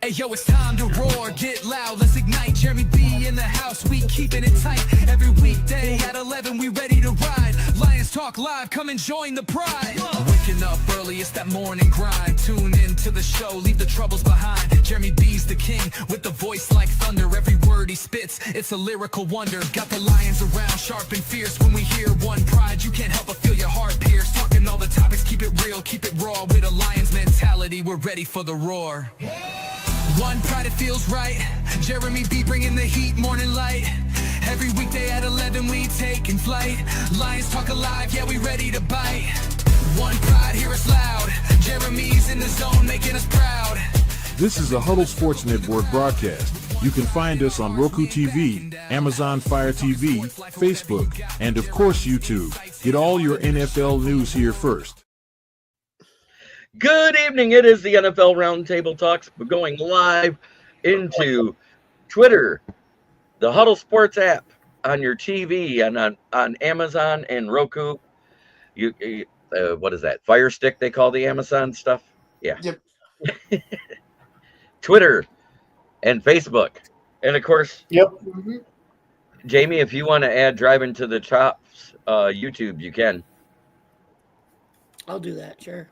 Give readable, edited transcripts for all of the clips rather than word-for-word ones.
Hey yo, it's time to roar, get loud, let's ignite. Jeremy B in the house, we keeping it tight. Every weekday at 11, we ready to ride. Lions Talk Live, come and join the pride. Waking up early, it's that morning grind. Tune in to the show, leave the troubles behind. Jeremy B's the king, with the voice like thunder. Every word he spits, it's a lyrical wonder. Got the lions around, sharp and fierce. When we hear one pride, you can't help but feel your heart pierce. Talking all the topics, keep it real, keep it raw. With a lion's mentality, we're ready for the roar. One pride, it feels right. Jeremy B bringing the heat, morning light. Every weekday at 11 we taking flight. Lions Talk Alive, yeah, we ready to bite. One pride, hear us loud. Jeremy's in the zone, making us proud. This is a Huddle Sports Network broadcast. You can find us on Roku TV, Amazon Fire TV, Facebook, and of course YouTube. Get all your NFL news here first. Good evening. It is the NFL Roundtable Talks. We're going live into Twitter, the Huddle Sports app on your TV and on Amazon and Roku. What is that? Fire Stick, they call the Amazon stuff? Yeah. Yep. Twitter and Facebook. And of course, Yep. Jamie, if you want to add Driving to the Chops YouTube, you can. I'll do that, sure.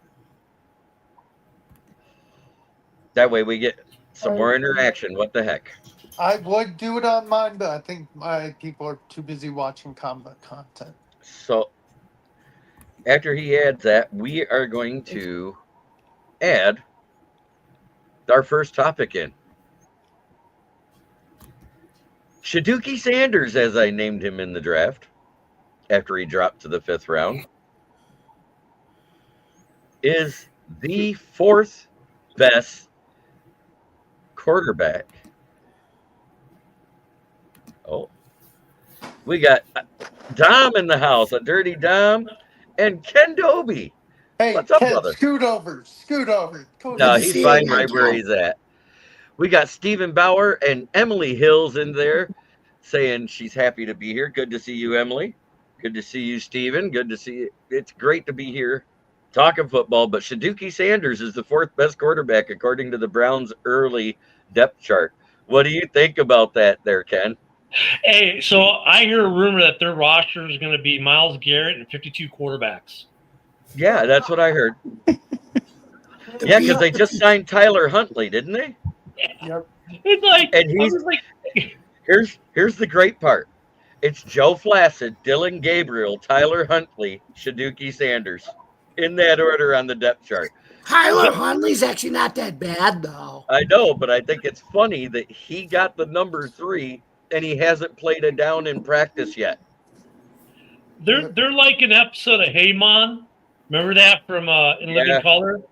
That way we get some more interaction. What the heck? I would do it on mine, but I think my people are too busy watching combat content. So after he adds that, we are going to add our first topic in. Shadookie Sanders, as I named him in the draft, after he dropped to the 5th round, is the 4th best quarterback. Oh, we got Dom in the house, a dirty Dom, and Ken Dobie. Hey, what's up, Ken, brother? Scoot over. No, he's fine right where he's at. We got Stephen Bauer and Emily Hills in there saying she's happy to be here. Good to see you, Emily. Good to see you, Stephen. Good to see you. It's great to be here talking football, but Shadookie Sanders is the 4th best quarterback according to the Browns' early depth chart. What do you think about that there, Ken? Hey, so I hear a rumor that their roster is going to be Myles Garrett and 52 quarterbacks. Yeah, that's what I heard. Yeah, because they just signed Tyler Huntley, didn't they? Yep. It's like, And here's the great part. It's Joe Flacid, Dylan Gabriel, Tyler Huntley, Shadookie Sanders. In that order on the depth chart. Tyler Huntley's actually not that bad, though. I know, but I think it's funny that he got the number 3 and he hasn't played it down in practice yet. They're like an episode of Hey Man. Remember that from In Living Color?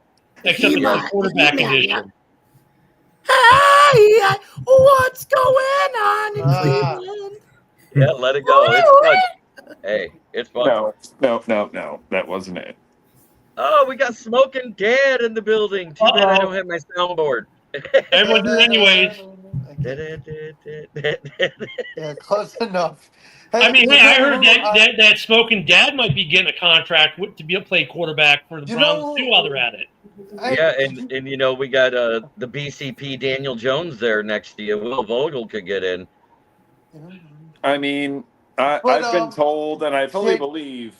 Except it's a quarterback edition. Hey, what's going on in Cleveland? Yeah, let it go. It's fun. Hey, it's fun. No. That wasn't it. Oh, we got Smoking Dad in the building. Too bad I don't have my soundboard. Everyone do it anyways. Yeah, close enough. I mean, hey, I heard that Smoking Dad might be getting a contract to be a play quarterback for the Browns too while they're at it. Yeah, and you know, we got the BCP Daniel Jones there next to you. Will Vogel could get in. I mean, I've been told, and I fully believe,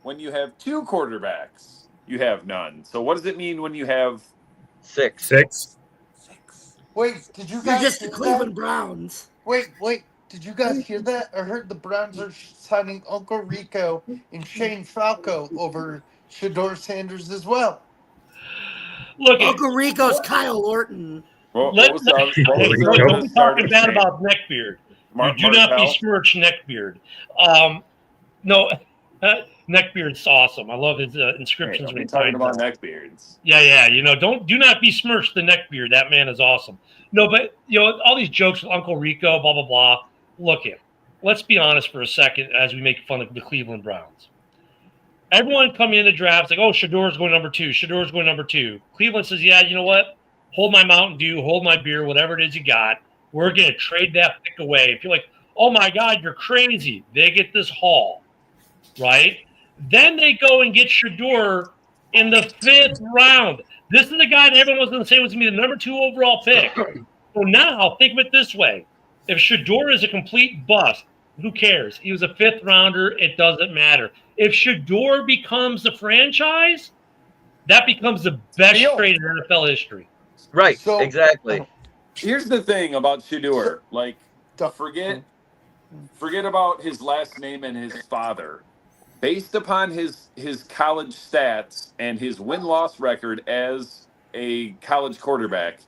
when you have 2 quarterbacks, you have none. So what does it mean when you have 6? 6. Wait, did you guys You're just the hear Cleveland that? Browns. Wait. Did you guys hear that? I heard the Browns are signing Uncle Rico and Shane Falco over Shador Sanders as well. Look, Uncle Rico's Kyle Orton. Don't be talking bad about Neckbeard. You do not besmirch Neckbeard. No, Neckbeard's awesome. I love his inscriptions. We're talking about Neckbeards. Yeah. You know, do not besmirch the Neckbeard. That man is awesome. No, but you know, all these jokes with Uncle Rico, blah blah blah. Look it. Let's be honest for a second as we make fun of the Cleveland Browns. Everyone coming in the draft like, oh, Shador's going number 2. Shador's going number 2. Cleveland says, yeah, you know what? Hold my Mountain Dew, hold my beer, whatever it is you got. We're going to trade that pick away. If you're like, oh my God, you're crazy. They get this haul, right? Then they go and get Shador in the 5th round. This is the guy that everyone was going to say was going to be the number 2 overall pick. So now, think of it this way. If Shador is a complete bust, who cares? He was a 5th rounder. It doesn't matter. If Shador becomes the franchise, that becomes the best trade in NFL history. Right, exactly. Here's the thing about Shador. Like, forget about his last name and his father. Based upon his college stats and his win-loss record as a college quarterback,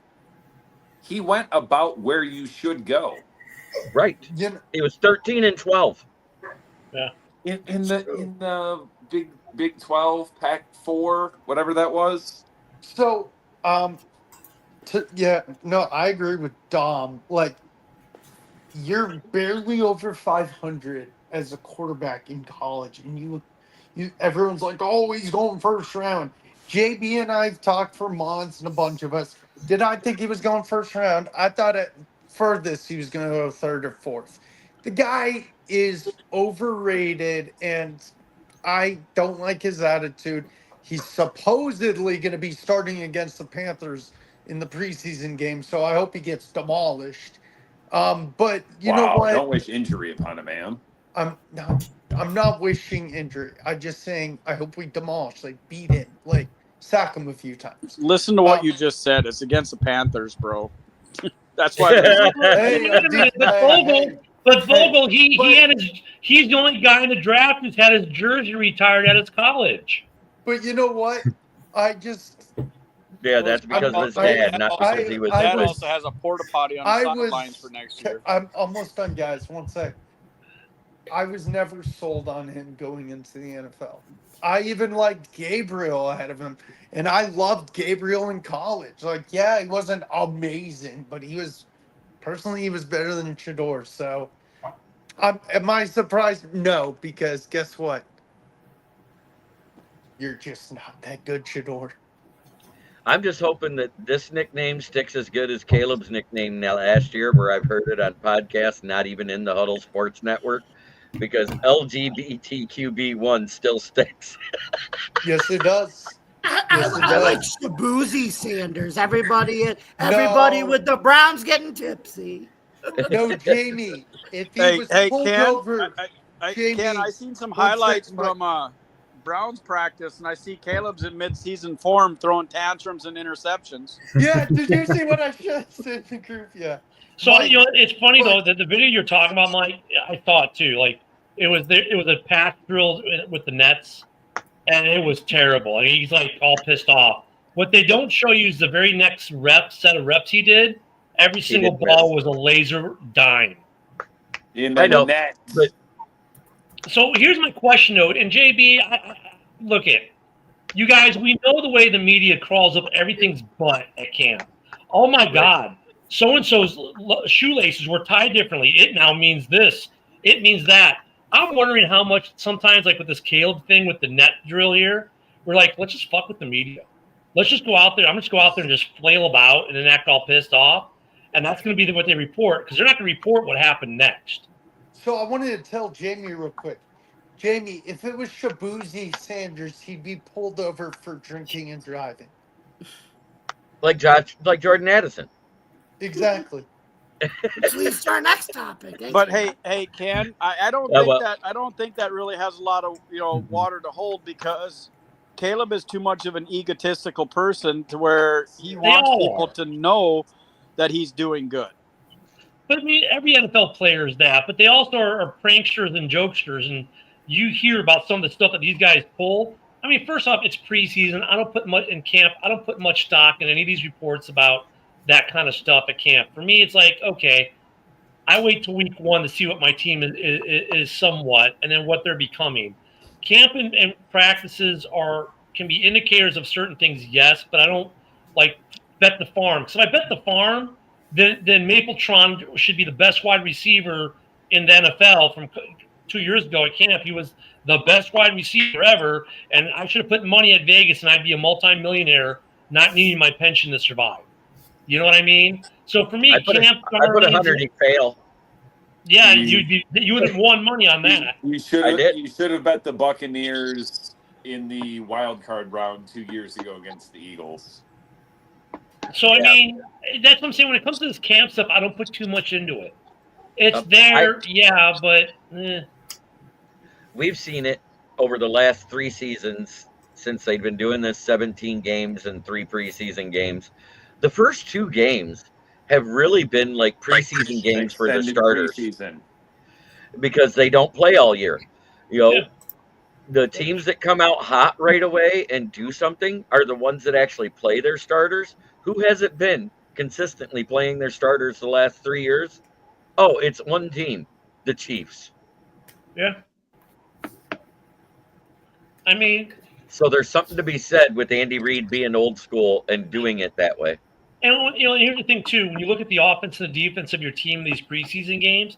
he went about where you should go. Right. He was 13-12. Yeah. In the Big 12, Pac-4, whatever that was. So, I agree with Dom. Like, you're barely over 500 as a quarterback in college, and you everyone's like, oh, he's going first round. JB and I've talked for months, and a bunch of us. Did I think he was going first round? I thought at furthest he was going to go 3rd or 4th. The guy is overrated, and I don't like his attitude. He's supposedly going to be starting against the Panthers in the preseason game, so I hope he gets demolished. But you know what? Don't wish injury upon a man. I'm not wishing injury. I'm just saying I hope we demolish, like beat it, like sack him a few times. Listen to what you just said. It's against the Panthers, bro. That's why. But Vogel, he's the only guy in the draft who's had his jersey retired at his college. But you know what? Yeah, that's because of his dad, not because he was. Dad also has a porta potty on the sidelines for next year. I'm almost done, guys. One sec. I was never sold on him going into the NFL. I even liked Gabriel ahead of him, and I loved Gabriel in college. Like, yeah, he wasn't amazing, but he was better than Shador. So, am I surprised? No, because guess what? You're just not that good, Shador. I'm just hoping that this nickname sticks as good as Caleb's nickname now last year, where I've heard it on podcasts, not even in the Huddle Sports Network, because LGBTQB1 still sticks. Yes, it does. I like Shaboozy Sanders. Everybody with the Browns getting tipsy. No, Jamie. If he was pulled over, Ken, I seen some highlights from Browns practice, and I see Caleb's in mid-season form throwing tantrums and interceptions. Yeah, did you see what I said in the group? Yeah. So it's funny though that the video you're talking about, Mike. I thought too, like it was a pass drill with the Nets, and it was terrible. I mean, he's like all pissed off. What they don't show you is the very next set of reps he did. Every single ball was a laser dime. I know that. But so here's my question, though. And JB, look at you guys. We know the way the media crawls up everything's butt at camp. Oh my God, so and so's shoelaces were tied differently. It now means this. It means that. I'm wondering how much sometimes, like with this Caleb thing with the net drill here, we're like, let's just fuck with the media. Let's just go out there. I'm just go out there and just flail about and then act all pissed off. And that's going to be what they report, because they're not going to report what happened next. So I wanted to tell Jamie real quick. Jamie, if it was Shaboozy Sanders, he'd be pulled over for drinking and driving. Like Jordan Addison. Exactly. Which leads to our next topic. But hey, Ken, I don't think that really has a lot of water to hold, because Caleb is too much of an egotistical person to where he wants people to know that he's doing good. But I mean, every NFL player is that, but they also are pranksters and jokesters, and you hear about some of the stuff that these guys pull. I mean, first off, it's preseason. I don't put much in camp. I don't put much stock in any of these reports about that kind of stuff at camp. For me, it's like, okay, I wait till week 1 to see what my team is somewhat, and then what they're becoming. Camp and practices can be indicators of certain things, yes, but I don't like bet the farm. Because if I bet the farm, then Mapletron should be the best wide receiver in the NFL from 2 years ago at camp. He was the best wide receiver ever, and I should have put money at Vegas, and I'd be a multimillionaire not needing my pension to survive. You know what I mean? So for me, I put 100, he'd fail. Yeah, you would have won money on that. You should have bet the Buccaneers in the wild card round 2 years ago against the Eagles. So I mean, that's what I'm saying. When it comes to this camp stuff, I don't put too much into it. It's there, but we've seen it over the last 3 seasons since they've been doing this 17 games and 3 preseason games. The first 2 games have really been like preseason games for the starters because they don't play all year. You know, the teams that come out hot right away and do something are the ones that actually play their starters. Who has it been consistently playing their starters the last 3 years? Oh, it's one team, the Chiefs. Yeah. I mean, so there's something to be said with Andy Reid being old school and doing it that way. And here's the thing too: when you look at the offense and the defense of your team, these preseason games,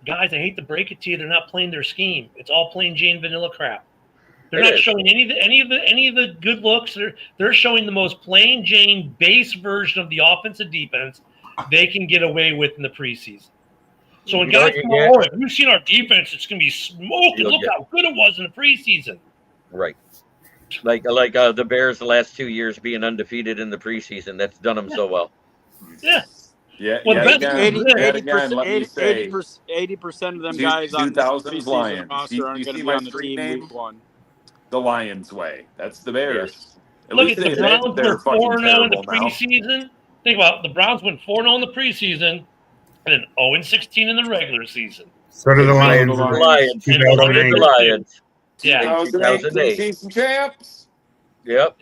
guys, I hate to break it to you, they're not playing their scheme. It's all plain Jane vanilla crap. They're not showing any of the good looks. They're showing the most plain Jane base version of the offense and defense they can get away with in the preseason. So when guys come out, if you've seen our defense, it's going to be smoking. Look how good it was in the preseason. Right. Like the Bears the last 2 years being undefeated in the preseason. That's done them so well. Yeah. Yeah. Well, yeah, 80% of them guys on the preseason roster aren't going to be on the team week 1. The Lions way. That's the Bears. Look at the Browns were 4-0 in the preseason. Think about it. The Browns went 4-0 in the preseason and then 0-16 in the regular season. So did the Lions. The Lions. Yeah. 2008 preseason champs. Yep.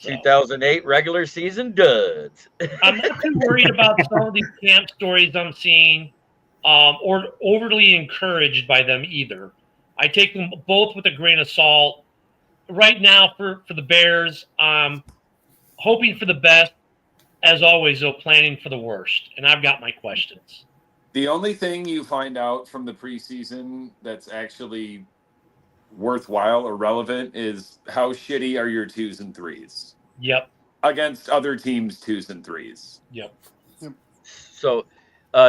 2008 regular season duds. I'm not too worried about some of these camp stories I'm seeing or overly encouraged by them either. I take them both with a grain of salt. Right now for the Bears, hoping for the best. As always, though, planning for the worst. And I've got my questions. The only thing you find out from the preseason that's actually worthwhile or relevant is how shitty are your 2s and 3s. Yep. Against other teams' 2s and 3s. Yep. So,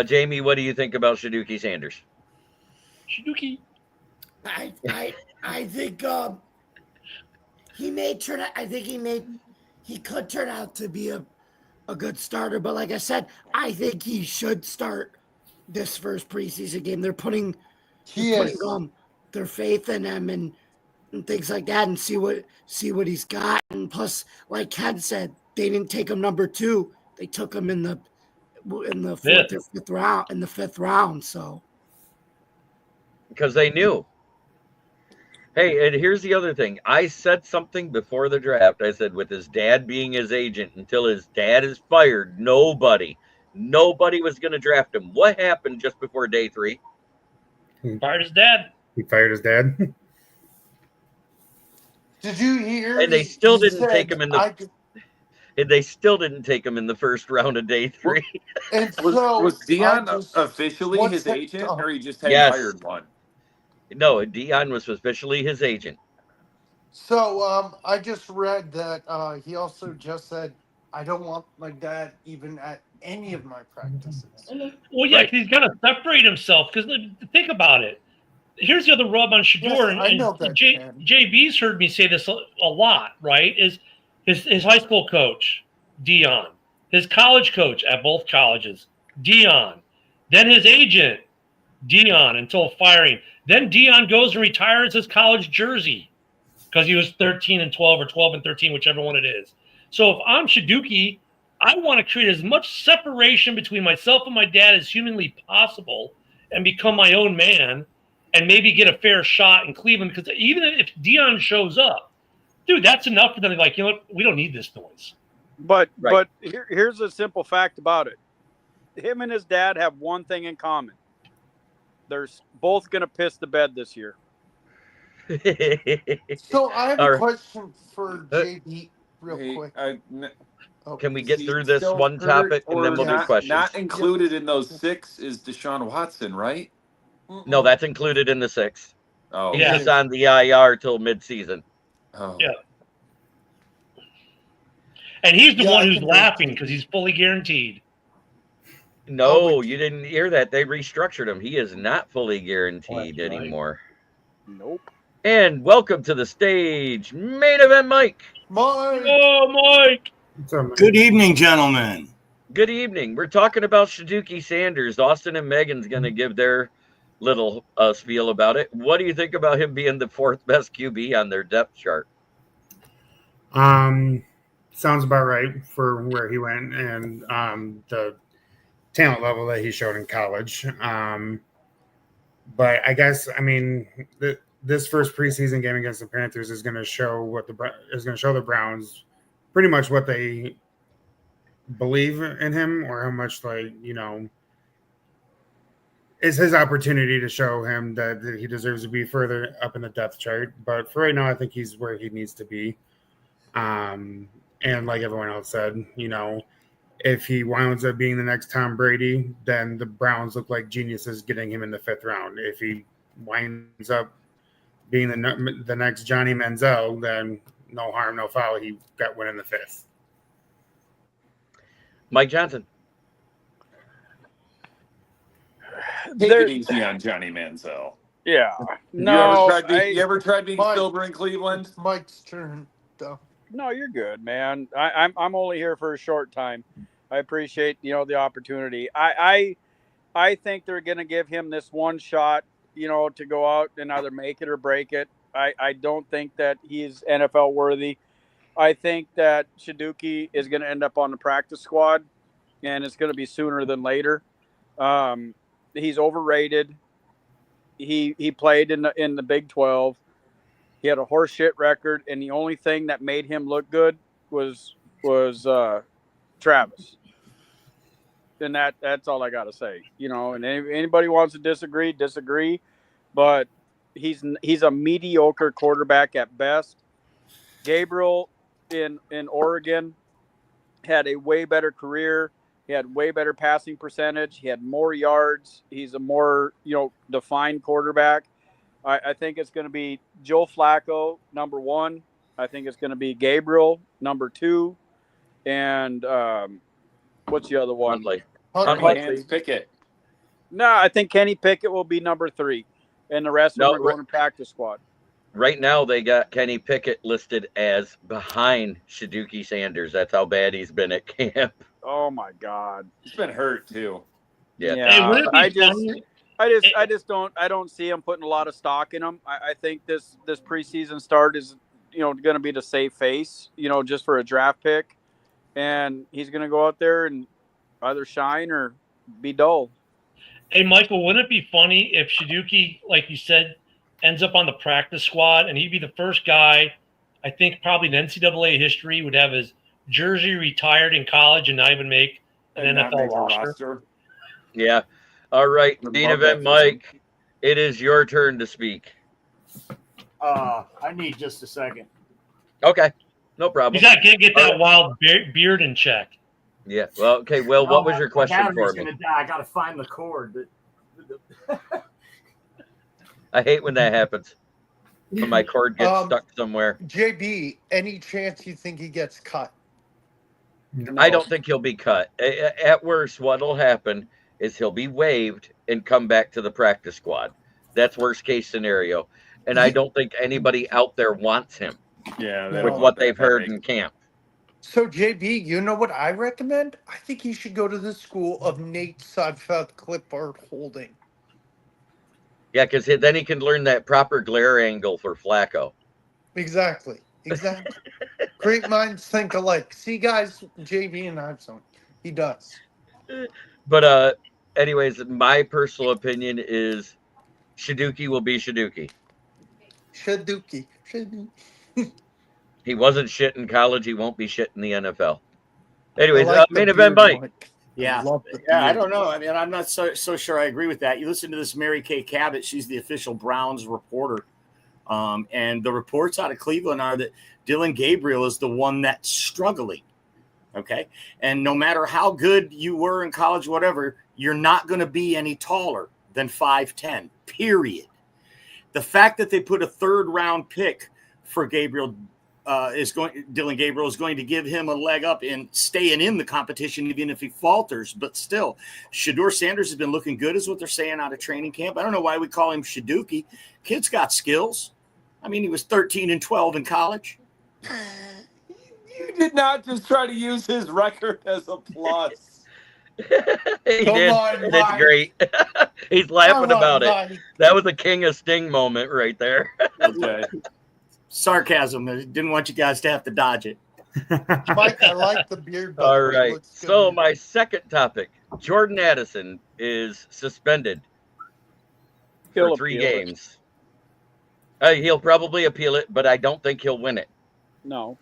Jamie, what do you think about Shadookie Sanders? Shadookie. I think he may turn out. I think he could turn out to be a good starter. But like I said, I think he should start this first preseason game. They're putting their faith in him and things like that, and see what he's got. And plus, like Ken said, they didn't take him number 2. They took him in the 4th or 5th round, in the 5th round. So because they knew. Hey, and here's the other thing. I said something before the draft. I said with his dad being his agent, until his dad is fired, nobody was going to draft him. What happened just before day 3? Fired his dad. He fired his dad. Did you hear? And they still didn't take him in the. And they still didn't take him in the first round of day 3. And so was Dion officially his agent, or he just had hired one? No, Dion was officially his agent. So I just read that he also just said, I don't want my dad even at any of my practices. Well, yeah, he's got to separate himself because think about it. Here's the other rub on Shador, JB's heard me say this a lot, right? Is his high school coach, Dion, his college coach at both colleges, Dion, then his agent, Dion, until firing. Then Dion goes and retires his college jersey because he was 13 and 12 or 12 and 13, whichever one it is. So if I'm Shadookie, I want to create as much separation between myself and my dad as humanly possible and become my own man and maybe get a fair shot in Cleveland. Because even if Dion shows up, dude, that's enough for them to be like, you know what, we don't need this noise. But here's a simple fact about it. Him and his dad have one thing in common. They're both going to piss the bed this year. So I have a question for JB real quick. Can we get through this one topic and then we'll do questions? Not included in those 6 is Deshaun Watson, right? No, that's included in the 6. Oh, he's just on the IR till midseason. Oh. Yeah. And he's the one who's laughing because he's fully guaranteed. No, you didn't hear that. They restructured him. He is not fully guaranteed anymore. Nope. And welcome to the stage, main event Mike. Mike. Oh, Mike. Good evening, gentlemen. Good evening. We're talking about Shadookie Sanders. Austin and Megan's going to give their little spiel about it. What do you think about him being the 4th best QB on their depth chart? Sounds about right for where he went and the talent level that he showed in college. But I guess this first preseason game against the Panthers is going to show the Browns pretty much what they believe in him, or how much is his opportunity to show him that he deserves to be further up in the depth chart. But for right now, I think he's where he needs to be. And like everyone else said, if he winds up being the next Tom Brady, then the Browns look like geniuses getting him in the 5th round. If he winds up being the next Johnny Manziel, then no harm, no foul. He got win in the 5th. Mike Johnson. Take it easy on Johnny Manziel. Yeah. No. You ever tried being sober in Cleveland? Mike's turn, though. No, you're good, man. I'm only here for a short time. I appreciate the opportunity. I think they're going to give him this one shot, to go out and either make it or break it. I don't think that he's NFL worthy. I think that Shadookie is going to end up on the practice squad, and it's going to be sooner than later. He's overrated. He played in the Big 12. He had a horseshit record, and the only thing that made him look good was Travis. And that's all I got to say. And anybody wants to disagree, but he's a mediocre quarterback at best. Gabriel in Oregon had a way better career. He had way better passing percentage. He had more yards. He's a more defined quarterback. I think it's going to be Joe Flacco, number 1. I think it's going to be Gabriel, number 2. And what's the other one? Huntley. Pickett. No, I think Kenny Pickett will be number 3. And the rest of them are going to practice squad. Right now, they got Kenny Pickett listed as behind Shadookie Sanders. That's how bad he's been at camp. Oh, my God. He's been hurt, too. Yeah. Hey, I don't see him putting a lot of stock in him. I think this preseason start is, going to be the safe face, just for a draft pick. And he's going to go out there and either shine or be dull. Hey, Michael, wouldn't it be funny if Shadookie, like you said, ends up on the practice squad and he'd be the first guy, I think probably in NCAA history, would have his jersey retired in college and not even make an NFL roster? Yeah. All right, main event, Mike. It is your turn to speak. I need just a second. Okay, no problem. You got to get that wild beard in check. Yeah. Well, okay. Well, what was your question for me? I got to find the cord. I hate when that happens. When my cord gets stuck somewhere. JB, any chance you think he gets cut? No. I don't think he'll be cut. At worst, what'll happen is he'll be waived and come back to the practice squad. That's worst case scenario. And I don't think anybody out there wants him. Yeah, with what they've heard in camp. So, JB, you know what I recommend? I think he should go to the school of Nate Sudfeld Clipboard Holding. Yeah, because then he can learn that proper glare angle for Flacco. Exactly. Great minds think alike. See, guys, JB and I have some. He does. But anyways, my personal opinion is Shadookie will be Shadookie. Shadookie. He wasn't shit in college. He won't be shit in the NFL. Anyways, main event, Mike. Yeah, I don't know. I mean, I'm not so sure I agree with that. You listen to this Mary Kay Cabot. She's the official Browns reporter. And the reports out of Cleveland are that Dylan Gabriel is the one that's struggling. Okay. And no matter how good you were in college, whatever, you're not going to be any taller than 5'10", period. The fact that they put a 3rd round pick for Gabriel Dylan Gabriel is going to give him a leg up in staying in the competition, even if he falters. But still, Shador Sanders has been looking good, is what they're saying out of training camp. I don't know why we call him Shadookie. Kid's got skills. I mean, he was 13-12 in college. You did not just try to use his record as a plus. He Come did. on, It's Mike. great. He's laughing Come on, about it. Mike. That was a King of Sting moment right there. Okay. Sarcasm. I didn't want you guys to have to dodge it. Mike, I like the beard. All It right. looks good. So my second topic, Jordan Addison is suspended He'll for 3 appeal it. games. He'll probably appeal it, but I don't think he'll win it. No.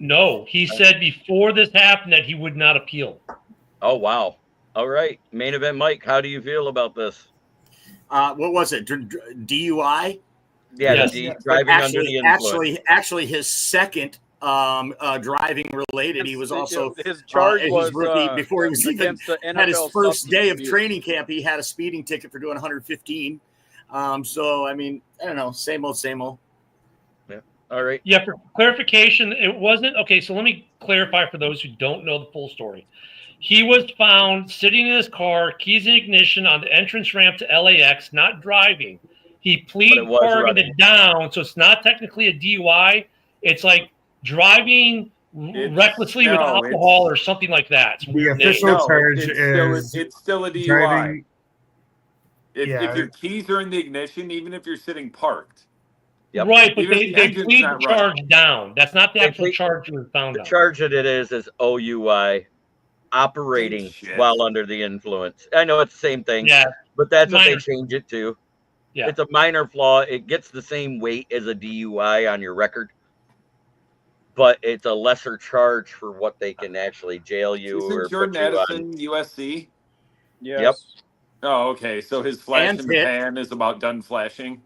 No, he said before this happened that he would not appeal. Oh, wow. All right. Main event, Mike, how do you feel about this? What was it? DUI? Yeah, Yes. driving under the influence. Actually, his second driving related. He was also his charge his was rookie before he was even against the had his NFL first day of substance training camp. He had a speeding ticket for doing 115. So I mean, I don't know, same old, same old. Yeah. All right. Yeah, for clarification, it wasn't okay. So let me clarify for those who don't know the full story. He was found sitting in his car, keys in ignition on the entrance ramp to LAX, not driving. He pleaded parking it down, so it's not technically a DUI. It's like driving recklessly with alcohol or something like that. The official charge is it's still a DUI. driving. If your keys are in the ignition, even if you're sitting parked. Yep. Right, but Even they if the engine's plead not the running. charge down. That's not the They actual plead- charge you were found The on. charge that it is OUI, operating Shit. while under the influence. I know it's the same thing, Yeah, but that's what they minor. change it to. Yeah. It's a minor flaw. It gets the same weight as a DUI on your record, but it's a lesser charge for what they can actually jail you or Isn't Jordan put you on. Addison USC? Yes. Yep. Oh, okay. So his flash And in the hit. pan is about done flashing.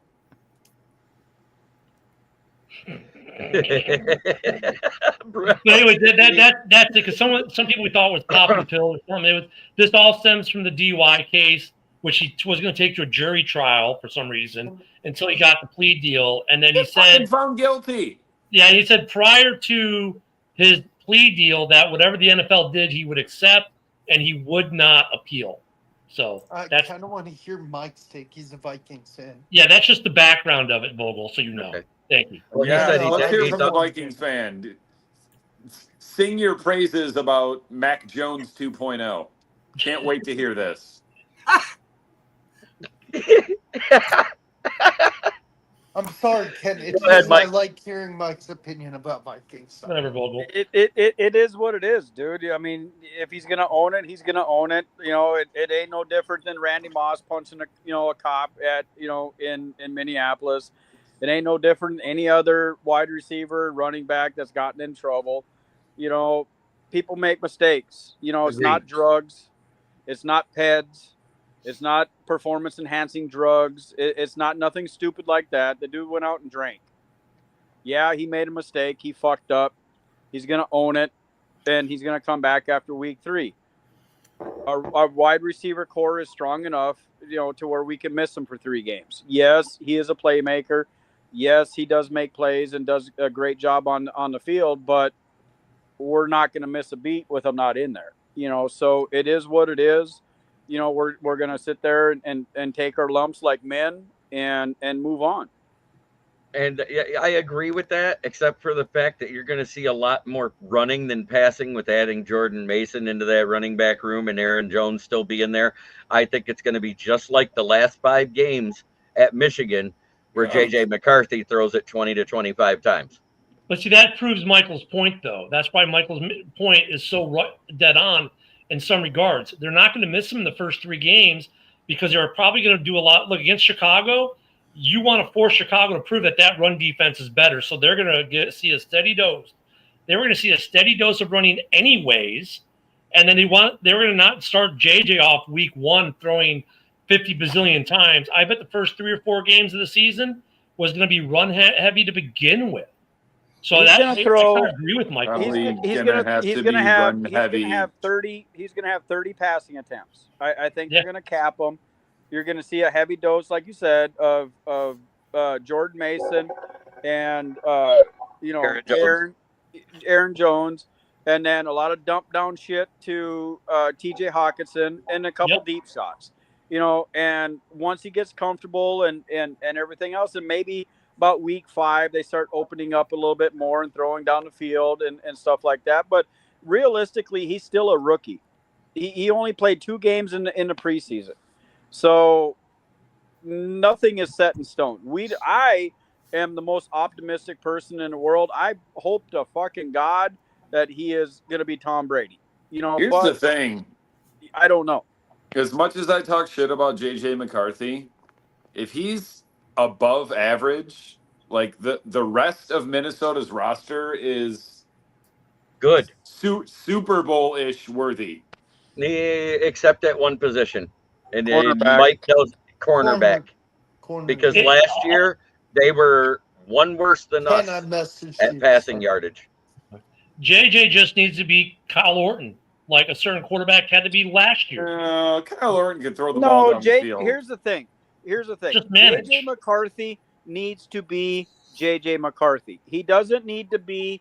But anyway, that's it. Because some people we thought was popping the pill or something. This all stems from the DUI case, which he was going to take to a jury trial for some reason until he got the plea deal, and then he said, found guilty. yeah, he said prior to his plea deal that whatever the NFL did, he would accept and he would not appeal. So I that's kind of want to hear Mike's take. He's a Vikings fan. yeah, that's just the background of it, Vogel. So you know. Okay. Thank you. Well, Yeah, he said let's hear he's from the up- Vikings fan. Sing your praises about Mac Jones 2.0. Can't wait to hear this. I'm sorry, Ken. It's Go ahead, just I Mike. like hearing Mike's opinion about Vikings stuff. Whatever, Vogel. It is what it is, dude. I mean, if he's gonna own it, he's gonna own it. You know, it ain't no different than Randy Moss punching a cop at in Minneapolis. It ain't no different than any other wide receiver, running back that's gotten in trouble. You know, people make mistakes. You know, it's not drugs, it's not PEDs, it's not performance enhancing drugs. It's not nothing stupid like that. The dude went out and drank. Yeah, he made a mistake. He fucked up. He's going to own it, and he's going to come back after week 3. Our wide receiver core is strong enough, to where we can miss him for 3 games. Yes, he is a playmaker. Yes, he does make plays and does a great job on the field, but we're not going to miss a beat with him not in there. So it is what it is. We're going to sit there and take our lumps like men and move on. And I agree with that, except for the fact that you're going to see a lot more running than passing with adding Jordan Mason into that running back room and Aaron Jones still being there. I think it's going to be just like the last 5 games at Michigan, where J.J. McCarthy throws it 20 to 25 times. But see, that proves Michael's point, though. That's why Michael's point is so dead on in some regards. They're not going to miss him in the first 3 games because they're probably going to do a lot. Look, against Chicago, you want to force Chicago to prove that run defense is better. So they're going to see a steady dose. They were going to see a steady dose of running anyways. And then they were going to not start JJ off week 1 throwing 50 bazillion times. I bet the first 3 or 4 games of the season was going to be run heavy to begin with. So I kind of agree with Michael. He's going to have 30. He's going to have 30 passing attempts. I think they're going to cap him. You're going to see a heavy dose, like you said, of Jordan Mason and Aaron Jones, and then a lot of dump down shit to T.J. Hawkinson and a couple deep shots. And once he gets comfortable and everything else, and maybe about week 5, they start opening up a little bit more and throwing down the field and stuff like that. But realistically, he's still a rookie. He only played 2 games in the preseason. So nothing is set in stone. I am the most optimistic person in the world. I hope to fucking God that he is going to be Tom Brady. Here's the thing. I don't know. As much as I talk shit about JJ McCarthy, if he's above average, like the rest of Minnesota's roster is good, Super Bowl-ish worthy, except at one position, and Cornerback. Mike knows cornerback. Because last year they were one worse than us at passing yardage. JJ just needs to be Kyle Orton, like a certain quarterback had to be last year. Kyle Orton could throw the ball down the field. Here's the thing. Just manage. JJ McCarthy needs to be JJ McCarthy. He doesn't need to be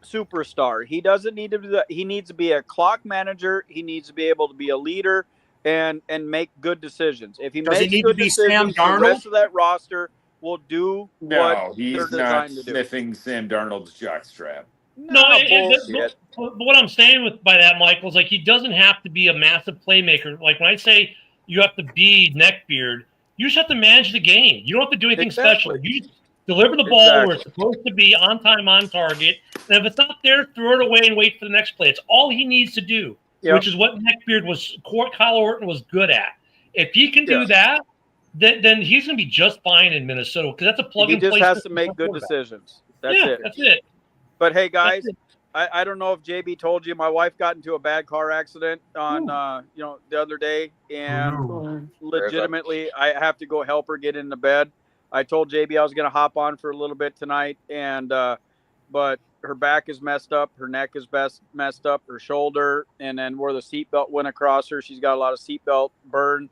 superstar. He doesn't need to do that. He needs to be a clock manager. He needs to be able to be a leader and make good decisions. If he makes good decisions, the rest of that roster will do what they're he's not designed to do. sniffing Sam Darnold's jockstrap. But what I'm saying by that, Michael, is like he doesn't have to be a massive playmaker. Like when I say you have to be neckbeard, you just have to manage the game. You don't have to do anything special. You just deliver the ball where it's supposed to be, on time, on target. And if it's not there, throw it away and wait for the next play. It's all he needs to do, which is what Kyle Orton was good at. If he can do that, then he's going to be just fine in Minnesota because that's a plug and play. He just has to make good decisions. That's it. That's it. But hey, guys, I don't know if JB told you, my wife got into a bad car accident on the other day, and legitimately I have to go help her get into bed. I told JB I was going to hop on for a little bit tonight, and but her back is messed up, her neck is messed up, her shoulder, and then where the seatbelt went across her, she's got a lot of seatbelt burn.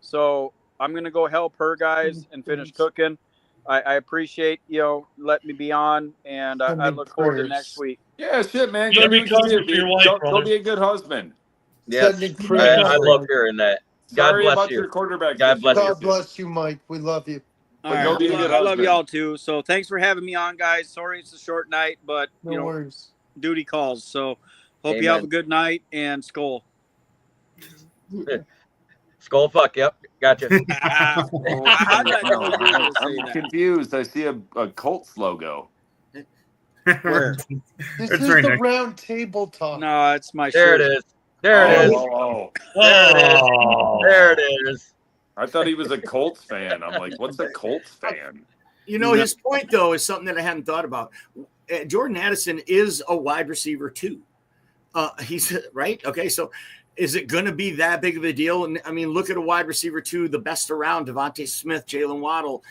So I'm going to go help her, guys, and finish cooking. I appreciate, letting me be on, and I look forward to next week. Yeah, shit, man. Go be a good husband. Yes, I love hearing that. God Sorry bless about you. Your quarterback. God bless you. God bless you, Mike. We love you. All right. I love y'all too. So thanks for having me on, guys. Sorry it's a short night, but worries. Duty calls. So hope you have a good night, and Skol. Skol fuck, yep. Gotcha. I'm confused. I see a Colts logo. Where? This is the Roundtable Talk. No, it's my shirt. There it is. There it is. There it is. I thought he was a Colts fan. I'm like, what's a Colts fan? His point, though, is something that I hadn't thought about. Jordan Addison is a wide receiver, too. He's right. Okay, so is it going to be that big of a deal? And I mean, look at a wide receiver, too, the best around, Devontae Smith, Jalen Waddle.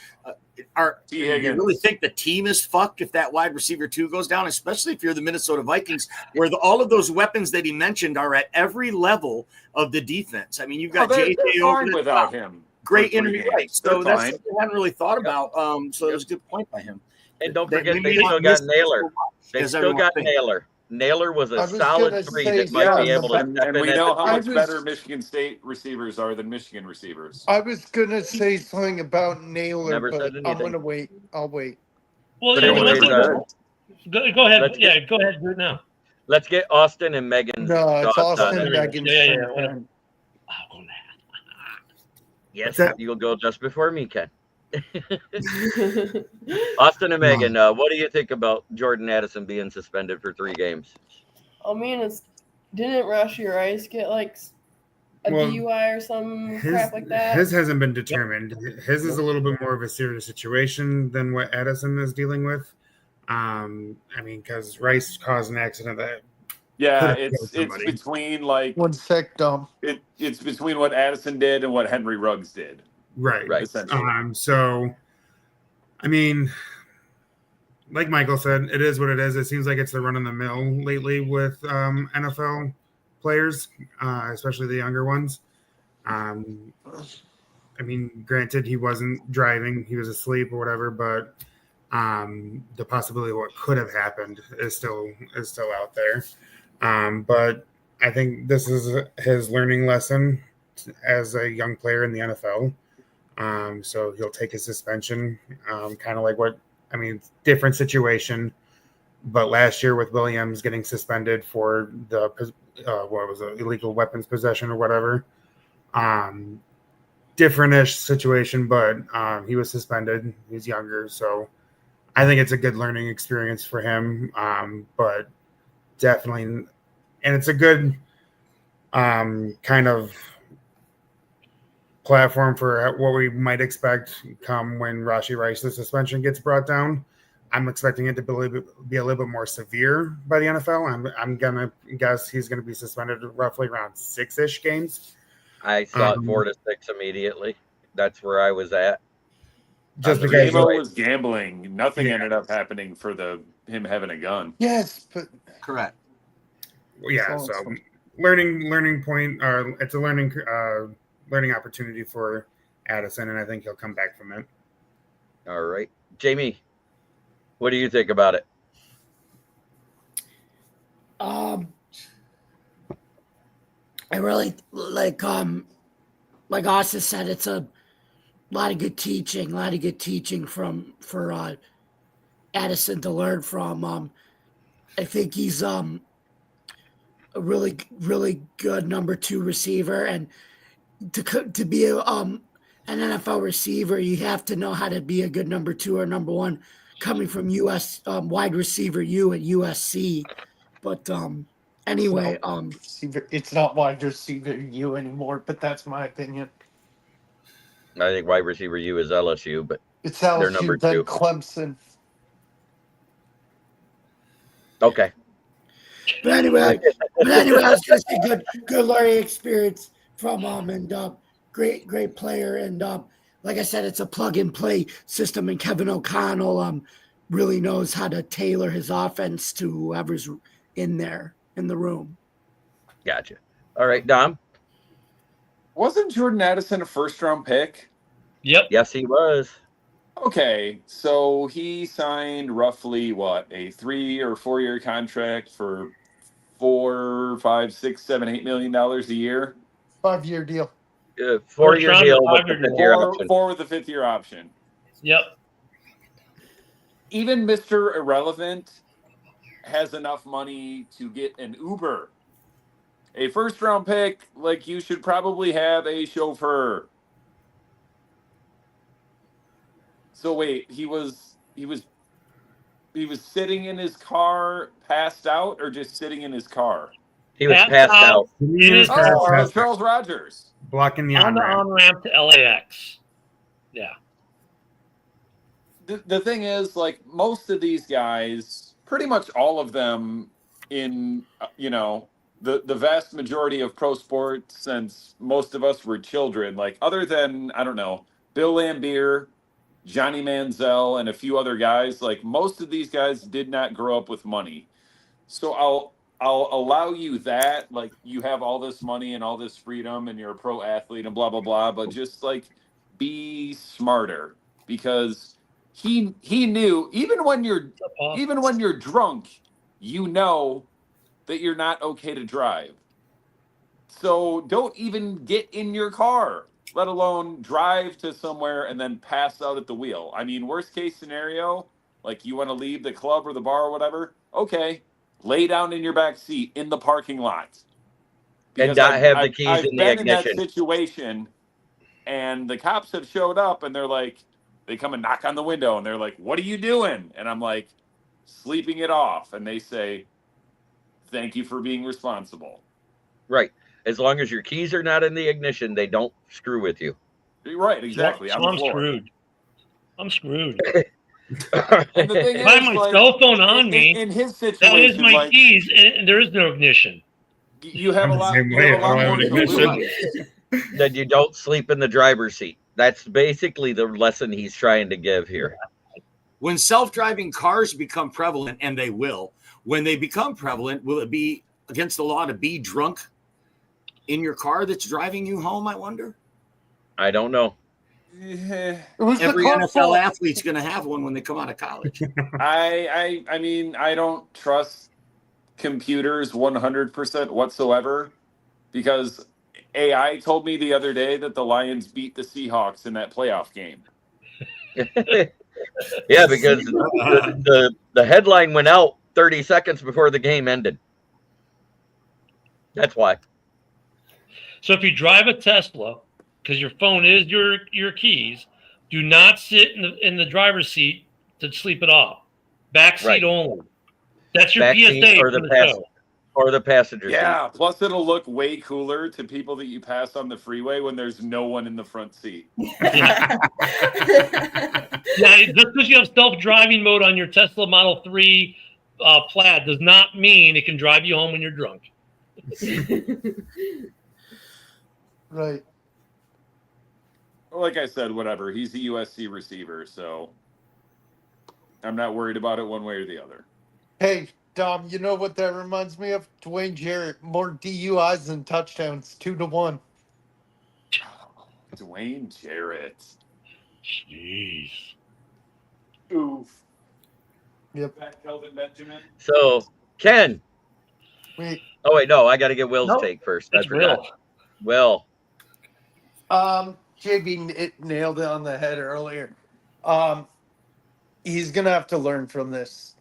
You really think the team is fucked if that wide receiver 2 goes down, especially if you're the Minnesota Vikings, where all of those weapons that he mentioned are at every level of the defense. I mean, you've got JJ over without him. Great interview, right? So that's something I hadn't really thought about. So it was a good point by him. And don't forget, they still got Naylor. They still got Naylor. Naylor was a solid 3 that might be able to. And we know how much better Michigan State receivers are than Michigan receivers. I was gonna say something about Naylor, but I'm gonna wait. I'll wait. Well, go ahead. Go ahead. Do it now. Let's get Austin and Megan. No, it's Austin and Megan. Yeah. Yes, you'll go just before me, Ken. Austin and Megan, what do you think about Jordan Addison being suspended for 3 games? I mean, didn't Rashi Rice get like a DUI or some crap like that? His hasn't been determined. His is a little bit more of a serious situation than what Addison is dealing with. I mean, because Rice caused an accident that. Yeah, it's between like 1 sec, Dom. It's between what Addison did and what Henry Ruggs did. Right. Essentially. So, I mean, like Michael said, it is what it is. It seems like it's the run of the mill lately with NFL players, especially the younger ones. I mean, granted, he wasn't driving; he was asleep or whatever. But the possibility of what could have happened is still out there. But I think this is his learning lesson as a young player in the NFL. So he'll take his suspension, kind of like different situation. But last year with Williams getting suspended for the illegal weapons possession or whatever, different-ish situation, but he was suspended. He's younger, so I think it's a good learning experience for him. But definitely, and it's a good kind of platform for what we might expect come when Rashi Rice's suspension gets brought down. I'm expecting it to be a little bit more severe by the NFL. I'm gonna guess he's gonna be suspended roughly around 6-ish games. I saw it 4 to 6 immediately. That's where I was at. Just because J-Mo was gambling, nothing ended up happening for him having a gun. Yes, but correct. Yeah, so learning point, it's a learning opportunity for Addison, and I think he'll come back from it. All right, Jamie, what do you think about it? I really like Austin said, it's a lot of good teaching for Addison to learn from. I think he's a really, really good number 2 receiver, and to be an NFL receiver, you have to know how to be a good number 2 or number 1 coming from US wide receiver U at USC. But anyway, it's not wide receiver U anymore, but that's my opinion. I think wide receiver U is LSU, but it's they're LSU, number then 2. Clemson. Okay. But anyway, it's just a good learning experience from him, and great player, and like I said, it's a plug and play system, and Kevin O'Connell really knows how to tailor his offense to whoever's in the room. Gotcha. All right, Dom. Wasn't Jordan Addison a first-round pick? Yep. Yes, he was. Okay, so he signed roughly a 3 or 4 year contract for $4, $5, $6, $7, $8 million a year. 5-year deal. 4-year deal with the 5th-year option. 4 with the 5th-year option. Yep. Even Mr. Irrelevant has enough money to get an Uber. A first-round pick, you should probably have a chauffeur. So wait, he was sitting in his car, passed out, or just sitting in his car? He was passed out. In his car, Charles Rogers blocking the on-ramp to LAX. Yeah. The thing is, most of these guys, pretty much all of them in the vast majority of pro sports, since most of us were children, other than, I don't know, Bill Lambier, Johnny Manziel, and a few other guys, most of these guys did not grow up with money. So I'll allow you that, you have all this money and all this freedom and you're a pro athlete and blah, blah, blah, but just be smarter, because he knew even when you're drunk, you know that you're not okay to drive. So don't even get in your car, let alone drive to somewhere and then pass out at the wheel. I mean, worst case scenario, you want to leave the club or the bar or whatever, okay, lay down in your back seat in the parking lot. And not have the keys I've in the been in ignition. that situation, and the cops have showed up, and they come and knock on the window, and they're like, "What are you doing?" And I'm like, "Sleeping it off." And they say, "Thank you for being responsible." Right. As long as your keys are not in the ignition, they don't screw with you. Right, exactly. So I'm screwed. I'm screwed. And the thing if I have my cell phone on me, in his situation, that is my keys, and there is no ignition. You have a lot more to lose. Then you don't sleep in the driver's seat. That's basically the lesson he's trying to give here. When self-driving cars become prevalent, and they will, when they become prevalent, will it be against the law to be drunk in your car that's driving you home, I wonder? I don't know. Every NFL athlete's going to have one when they come out of college. I mean, I don't trust computers 100% whatsoever, because AI told me the other day that the Lions beat the Seahawks in that playoff game. Yeah, because the headline went out 30 seconds before the game ended. That's why. So if you drive a Tesla, because your phone is your keys, do not sit in the driver's seat to sleep it off. Back seat Right. only. That's your Back PSA seat or for the the show. or the passenger Yeah, seat. plus it'll look way cooler to people that you pass on the freeway when there's no one in the front seat. Yeah, just because you have self-driving mode on your Tesla Model 3 Plaid does not mean it can drive you home when you're drunk. Right. Like I said, whatever. He's a USC receiver, so I'm not worried about it one way or the other. Hey, Dom, you know what that reminds me of? Dwayne Jarrett, more DUIs than touchdowns, 2-1. Dwayne Jarrett. Jeez. Oof. Yep. Kelvin Benjamin. So, Ken. Wait. Oh, wait, no. I got to get Will's take first. It's Will. Will. JB nailed it on the head earlier. He's going to have to learn from this.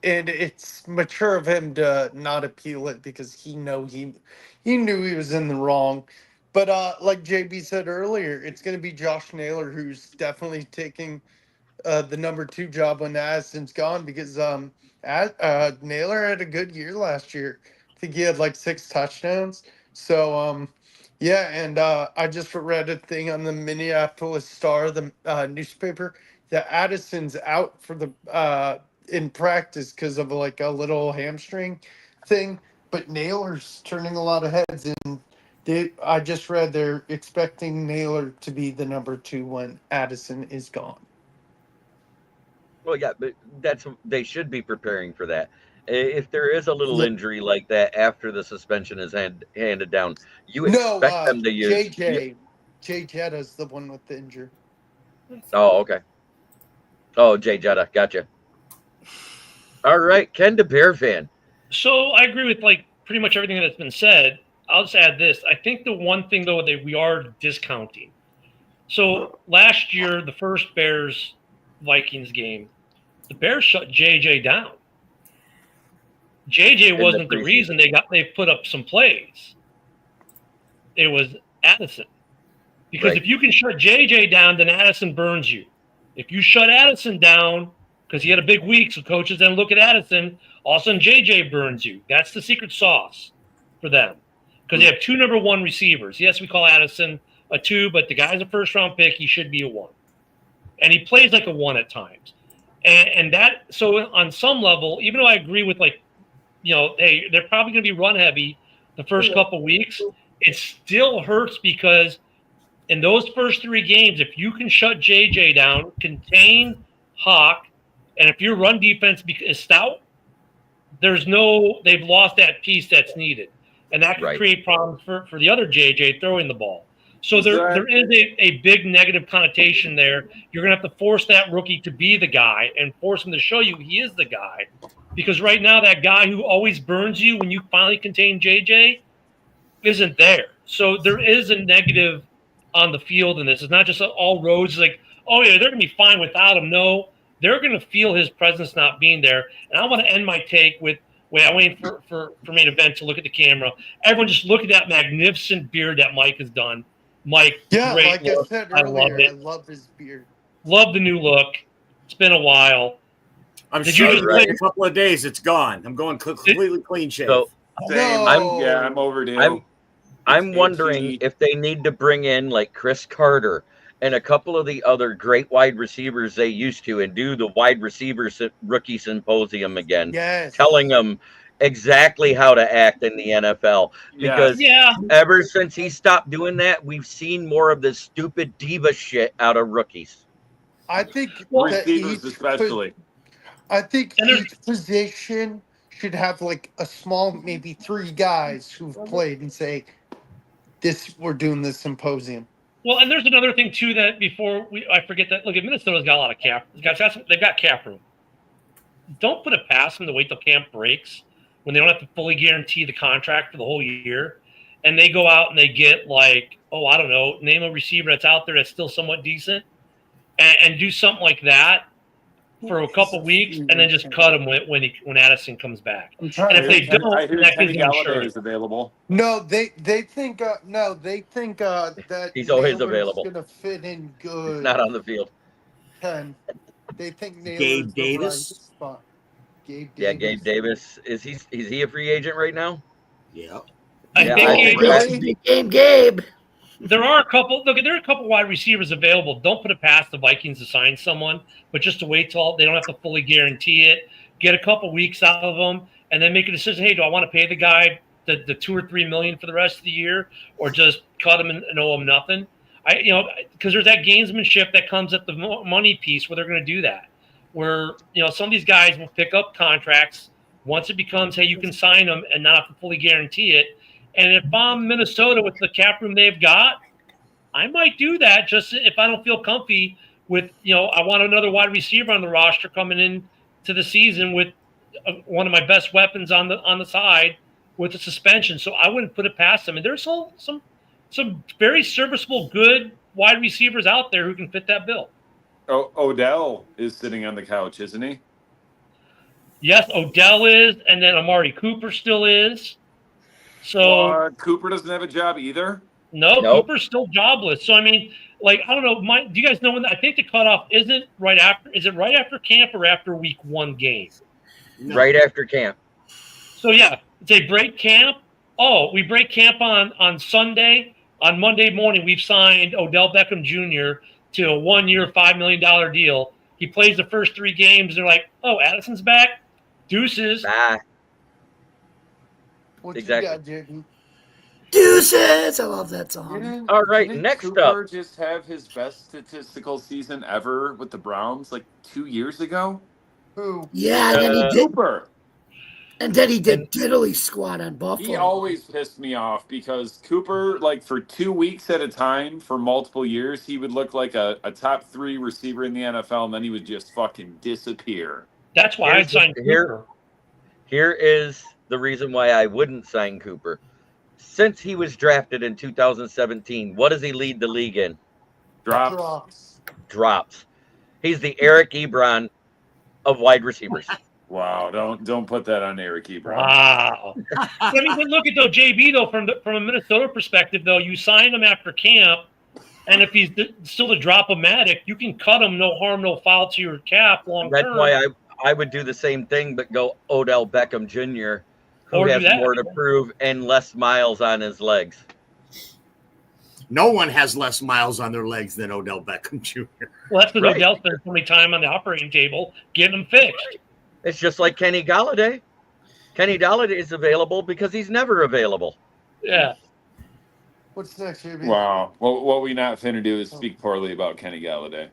And it's mature of him to not appeal it because he knew he was in the wrong. But like JB said earlier, it's going to be Josh Naylor who's definitely taking the number 2 job when Addison's gone because Naylor had a good year last year. I think he had like 6 touchdowns. So yeah, and I just read a thing on the Minneapolis Star, the newspaper, that Addison's out for the in practice because of like a little hamstring thing, but Naylor's turning a lot of heads, and I just read they're expecting Naylor to be the number 2 when Addison is gone. Well, yeah, but they should be preparing for that. If there is a little injury like that after the suspension is handed down, you expect them to use JJ Jetta's the one with the injury. Oh, okay. Oh, Jay Jetta, gotcha. All right, Ken, the Bear fan. So I agree with like pretty much everything that's been said. I'll just add this. I think the one thing though that we are discounting. So last year, the first Bears Vikings game, the Bears shut JJ down. JJ wasn't the reason they put up some plays. It was Addison. Because if you can shut JJ down, then Addison burns you. If you shut Addison down, because he had a big week, so coaches then look at Addison, all of a sudden JJ burns you. That's the secret sauce for them. Because they have 2 number 1 receivers. Yes, we call Addison a 2, but the guy's a first-round pick. He should be a 1. And he plays like a 1 at times. And that, so on some level, even though I agree with like, you know, hey, they're probably going to be run heavy the first couple weeks, it still hurts because in those first 3 games, if you can shut JJ down, contain Hawk, and if your run defense is stout, they've lost that piece that's needed. And that can create problems for the other JJ throwing the ball. So there is a big negative connotation there. You're going to have to force that rookie to be the guy and force him to show you he is the guy. Because right now, that guy who always burns you when you finally contain JJ isn't there. So there is a negative on the field in this. It's not just all roads like, oh, yeah, they're going to be fine without him. No, they're going to feel his presence not being there. And I want to end my take with, I'm waiting for main event to look at the camera. Everyone just look at that magnificent beard that Mike has done. Mike, yeah, great like look. I said I earlier, love it. I love his beard. Love the new look. It's been a while. I'm sure in a couple of days it's gone. I'm going completely clean shave. So, I'm overdue. I'm wondering if they need to bring in like Chris Carter and a couple of the other great wide receivers they used to and do the wide receivers rookie symposium again. Yes. Telling them exactly how to act in the NFL. Because ever since he stopped doing that, we've seen more of this stupid diva shit out of rookies. I think receivers especially. I think each position should have like a small, maybe 3 guys who've played and say, we're doing this symposium. Well, and there's another thing too that I forget that. Look, Minnesota's got a lot of cap. They've got cap room. Don't put it past them to wait till camp breaks when they don't have to fully guarantee the contract for the whole year. and they go out and they get like, I don't know, name a receiver that's out there that's still somewhat decent, and do something like that for a couple weeks, and then just cut him when Addison comes back. And if they don't, I hear that Kenny gives them Galladay insurance. is available. No, they think that He's always Naylor's available. gonna fit in good. Not on the field. Ken. They think Naylor's Gabe the right Davis? spot. Gabe Davis. Yeah, Gabe Davis. Is he a free agent right now? Yeah. I Yeah, think I Gabe- think Big game, Gabe. there are a couple. Look, there are a couple wide receivers available. Don't put it past the Vikings to sign someone, but just to wait till they don't have to fully guarantee it. Get a couple weeks out of them, and then make a decision. Hey, do I want to pay the guy the $2 or $3 million for the rest of the year, or just cut him and owe him nothing? Because there's that gamesmanship that comes at the money piece where they're going to do that. Where some of these guys will pick up contracts once it becomes, hey, you can sign them and not have to fully guarantee it. And if I'm Minnesota with the cap room they've got, I might do that just if I don't feel comfy with, I want another wide receiver on the roster coming in to the season with one of my best weapons on the side with a suspension. So I wouldn't put it past them. And there's some very serviceable, good wide receivers out there who can fit that bill. Odell is sitting on the couch, isn't he? Yes, Odell is, and then Amari Cooper still is. So Cooper doesn't have a job either. No, Nope. Cooper's still jobless. So I mean, I don't know. Do you guys know when? I think the cutoff isn't right after. Is it right after camp or after week 1 game? No. Right after camp. So yeah, they break camp. Oh, we break camp on Sunday. On Monday morning, we've signed Odell Beckham Jr. to a 1-year, $5 million deal. He plays the first 3 games. They're like, oh, Addison's back. Deuces. Bye. What Exactly. you got, Jaden? Deuces. I love that song. All right, Didn't next Cooper up. just have his best statistical season ever with the Browns like 2 years ago? Who? Yeah, and then he did. Cooper. And then he did diddly squat on Buffalo. He always pissed me off because Cooper, like for 2 weeks at a time for multiple years, he would look like a top 3 receiver in the NFL, and then he would just fucking disappear. That's why I'd sign Cooper. Here is the reason why I wouldn't sign Cooper. Since he was drafted in 2017, what does he lead the league in? Drops. He's the Eric Ebron of wide receivers. Wow, don't put that on Eric Ebron. Wow. I mean, but look at JB though from a Minnesota perspective though, you sign him after camp, and if he's still the drop-o-matic, you can cut him, no harm, no foul to your cap long term. That's why I would do the same thing, but go Odell Beckham Jr., who has more to prove and less miles on his legs. No one has less miles on their legs than Odell Beckham Jr. Well, that's because Odell spends so many time on the operating table getting them fixed. It's just like Kenny Galladay. Kenny Galladay is available because he's never available. Yeah. What's next, JB? Wow. Well, what we not finna do is speak poorly about Kenny Galladay.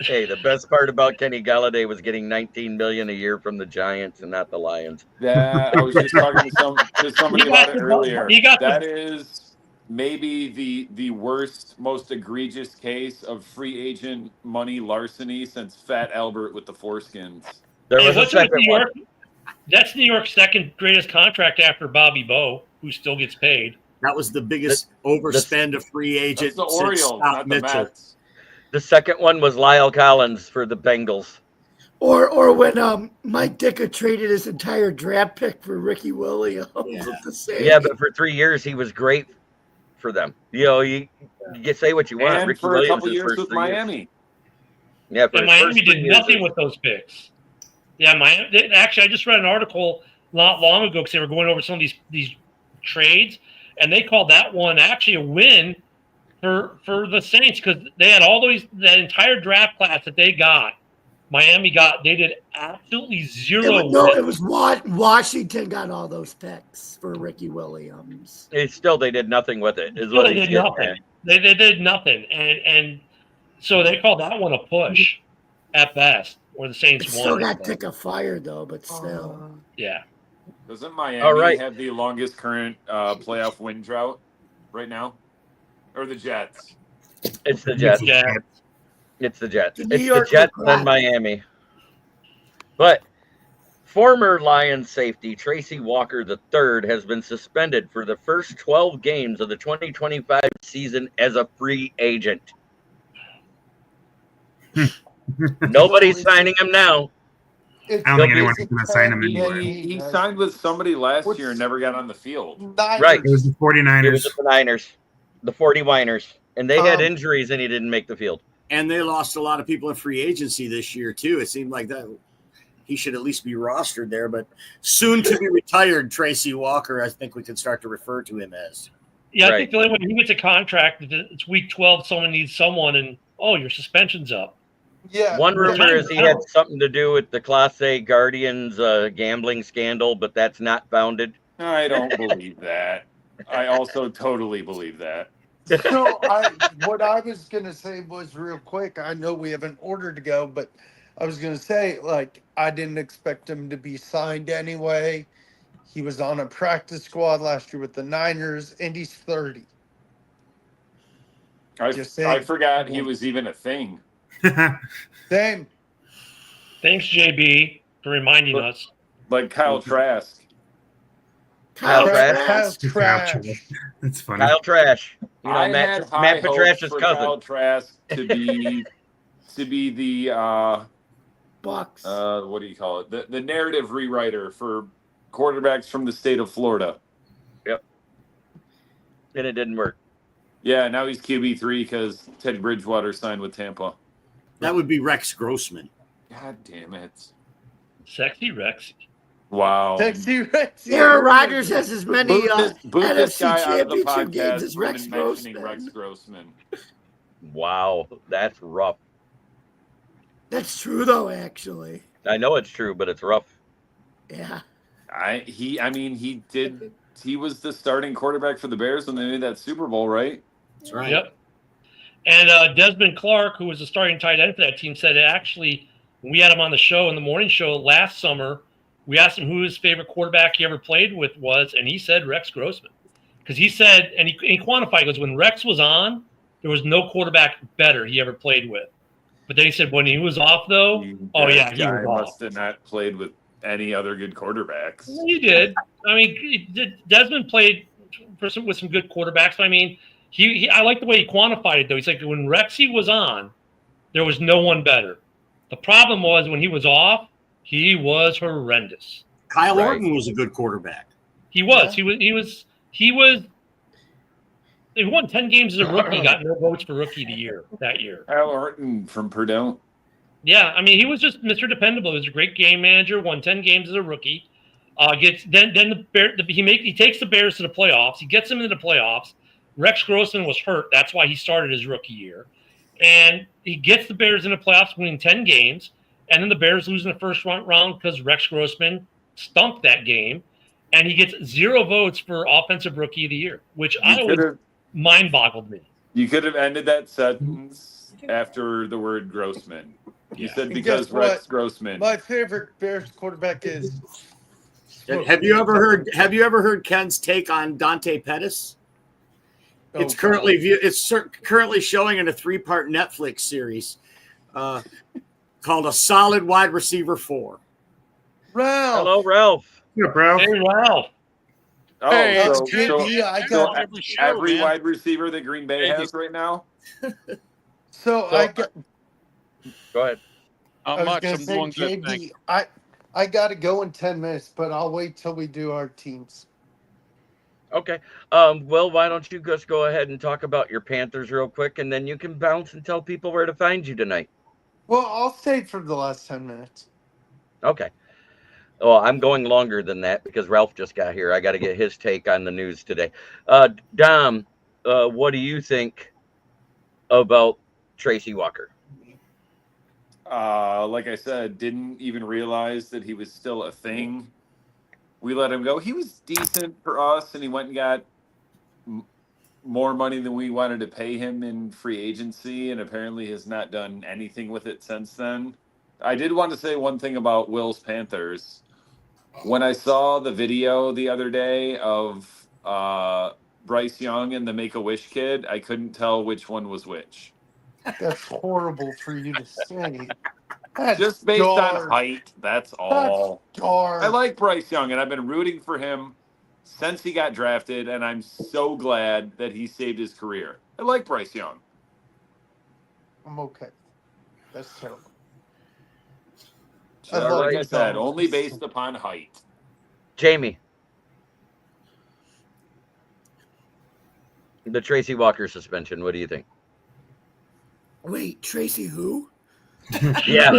Hey, the best part about Kenny Galladay was getting $19 million a year from the Giants and not the Lions. That I was just talking to somebody about it earlier. That is maybe the worst, most egregious case of free agent money larceny since Fat Albert with the foreskins. What's with New York? That's New York's second greatest contract after Bobby Bowe, who still gets paid. That was the biggest overspend of free agent That's the since Orioles, Scott not the Mitchell. Mets. The second one was Lyle Collins for the Bengals. Or when Mike Ditka traded his entire draft pick for Ricky Williams. Yeah, but for 3 years he was great for them. You say what you want. And Ricky for Williams a couple his years first with 3 years. Miami. Yeah, for And his Miami first 3 did years. nothing with those picks. Yeah, Miami. Actually, I just read an article not long ago because they were going over some of these trades, and they called that one actually a win for the Saints because they had that entire draft class that they got. Miami they did absolutely zero. It was Washington got all those picks for Ricky Williams. They did nothing with it. Is Still, what they did nothing. They did nothing, and so they called that one a push at best. Or the Saints won. Still got Ditka fired though, but still. Yeah. Doesn't Miami have the longest current playoff win drought right now? Or the Jets? It's the Jets. It's the Jets. It's the Jets and Miami. But Former Lions safety Tracy Walker III has been suspended for the first 12 games of the 2025 season as a free agent. Nobody's signing him now. I don't think anyone's going to sign him anyway. He signed with somebody last year and never got on the field. Right. It was the 49ers. It was the Niners, the 40-winers. And they had injuries and he didn't make the field. And they lost a lot of people in free agency this year, too. It seemed like that he should at least be rostered there. But soon to be retired, Tracy Walker, I think we can start to refer to him as. Yeah, I think the only way he gets a contract, it's week 12, someone needs someone, and, your suspension's up. Yeah. One rumor is he had something to do with the Class A Guardians gambling scandal, but that's not founded. I don't believe that. I also totally believe that. So what I was going to say was real quick. I know we have an order to go, but I was going to say, I didn't expect him to be signed anyway. He was on a practice squad last year with the Niners, and he's 30. I forgot he was even a thing. Same. Thanks, JB, for reminding us. Like Kyle Trask. Kyle Trask. That's funny. Kyle Trash. I Matt had Patrash's for cousin. Kyle Trask to be the Bucks. what do you call it? The narrative rewriter for quarterbacks from the state of Florida. Yep. And it didn't work. Yeah, now he's QB3 because Teddy Bridgewater signed with Tampa. That would be Rex Grossman. God damn it. Sexy Rex. Wow. Sexy Rex. Aaron Rodgers has as many boot this NFC guy out of the championship games podcast as Rex when mentioning Grossman. Rex Grossman. Wow, that's rough. That's true, though, actually. I know it's true, but it's rough. Yeah. He was the starting quarterback for the Bears when they made that Super Bowl, right? That's right. Yep. And Desmond Clark, who was the starting tight end for that team, said actually, when we had him on the show, in the morning show last summer, we asked him who his favorite quarterback he ever played with was, and he said Rex Grossman. Because he said, and he quantified, he goes, when Rex was on, there was no quarterback better he ever played with. But then he said when he was off, though, he was off. Must have not played with any other good quarterbacks. He did. I mean, Desmond played with some good quarterbacks. I mean, I like the way he quantified it, though. He's like, when Rexy was on, there was no one better. The problem was when he was off, he was horrendous. Kyle Orton was a good quarterback. He was. Yeah. He won 10 games as a rookie. Got no votes for rookie of the year that year. Kyle Orton from Purdue. Yeah, I mean, he was just Mr. Dependable. He was a great game manager. Won 10 games as a rookie. He takes the Bears to the playoffs. He gets them into the playoffs. Rex Grossman was hurt. That's why he started his rookie year. And he gets the Bears in the playoffs, winning 10 games. And then the Bears lose in the first round because Rex Grossman stunk that game. And he gets 0 votes for Offensive Rookie of the Year, which mind-boggled me. You could have ended that sentence after the word Grossman. You said because Rex Grossman. My favorite Bears quarterback is. Have you ever heard Ken's take on Dante Pettis? It's currently showing in a 3-part Netflix series called A Solid Wide Receiver 4. Ralph. Hello, Ralph. Yeah, bro. Hey, Ralph. Every wide receiver that Green Bay has right now. Go ahead. I was going to say, JB, I got to go in 10 minutes, but I'll wait till we do our teams. Okay. Well, why don't you just go ahead and talk about your Panthers real quick, and then you can bounce and tell people where to find you tonight. Well, I'll stay for the last 10 minutes. Okay. Well, I'm going longer than that because Ralph just got here. I got to get his take on the news today. Dom, what do you think about Tracy Walker? Like I said, didn't even realize that he was still a thing. We let him go. He was decent for us, and he went and got more money than we wanted to pay him in free agency, and apparently has not done anything with it since then. I did want to say one thing about Will's Panthers. When I saw the video the other day of Bryce Young and the Make-A-Wish kid, I couldn't tell which one was which. That's horrible for you to say. Just based dark. on height, that's all. That's dark. I like Bryce Young, and I've been rooting for him since he got drafted, and I'm so glad that he saved his career. I like Bryce Young. I'm okay. That's terrible. Just like I said, only based upon height. Jamie. The Tracy Walker suspension, what do you think? Wait, Tracy who? Yeah.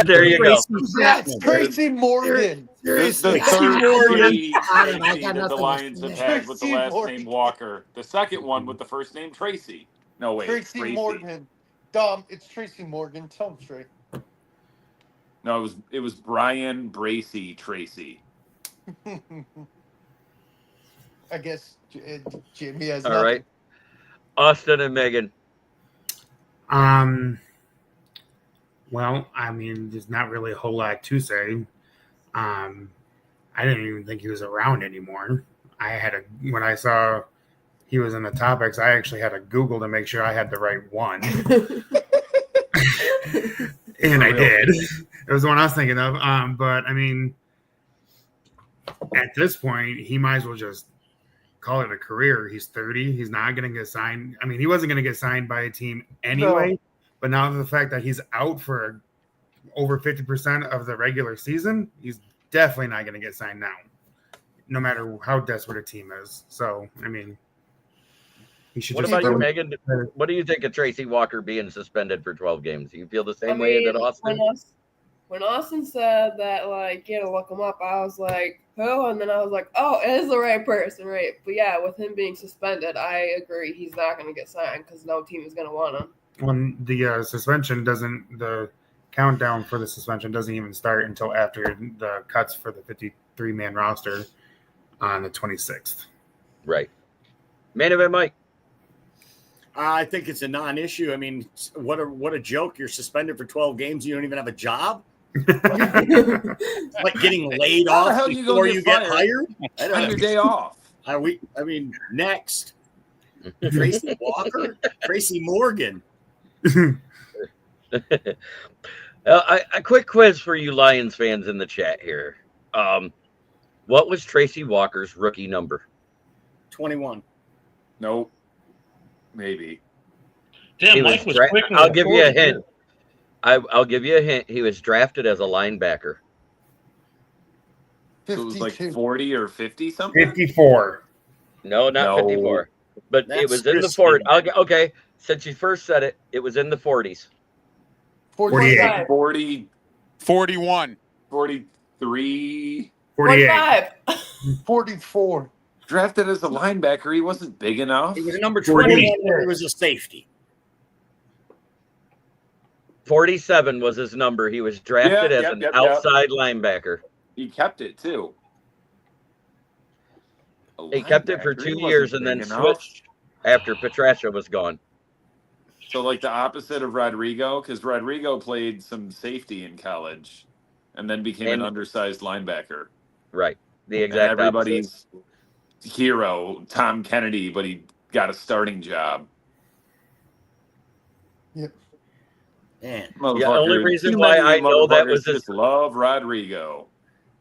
There you go. That's Tracy Morgan. This is the third the Lions have had with the last name Walker. The second one with the first name Tracy. No, wait. Tracy Morgan. Dumb. It's Tracy Morgan. Tell him straight. No, it was Brian Bracey Tracy. I guess Jimmy has All nothing. right. Austin and Megan. Well, I mean, there's not really a whole lot to say. I didn't even think he was around anymore. When I saw he was in the topics, I actually had to Google to make sure I had the right one. And I did. It was the one I was thinking of. But I mean, at this point, he might as well just call it a career. He's 30. He's not going to get signed. I mean, he wasn't going to get signed by a team anyway. No. But now the fact that he's out for over 50% of the regular season, he's definitely not going to get signed now, no matter how desperate a team is. So, I mean, he should. What about you, Megan? What do you think of Tracy Walker being suspended for 12 games? Do you feel the same way that Austin? When Austin said that, like, you had to look him up, I was like, who? And then I was like, oh, it is the right person, right? But yeah, with him being suspended, I agree. He's not going to get signed because no team is going to want him. When the suspension the countdown for the suspension doesn't even start until after the cuts for the 53-man roster on the 26th. Right. Main event, Mike. I think it's a non-issue. I mean, what a joke. You're suspended for 12 games. You don't even have a job. Like getting laid off before you get hired. On your day off. Next. Tracy Walker, Tracy Morgan. A quick quiz for you Lions fans in the chat here. What was Tracy Walker's rookie number? 21. Nope. Maybe. Damn, Mike was quick. I'll give you a hint. I'll give you a hint. He was drafted as a linebacker. So it was like 40 or 50 something? 54. No, not 54. But it was in the 40s. Okay, since you first said it, it was in the 40s. 48. 40. 41. 43. 48. 44. Drafted as a linebacker. He wasn't big enough. He was number 20. He was a safety. 47 was his number. He was drafted as an outside linebacker. He kept it, too. He kept it for 2 years and then switched after Petrasha was gone. So like the opposite of Rodrigo, because Rodrigo played some safety in college and then became an undersized linebacker. Right. The exact and everybody's hero, Tom Kennedy, but he got a starting job. Yep. Man. The only reason why I know that was just love Rodrigo.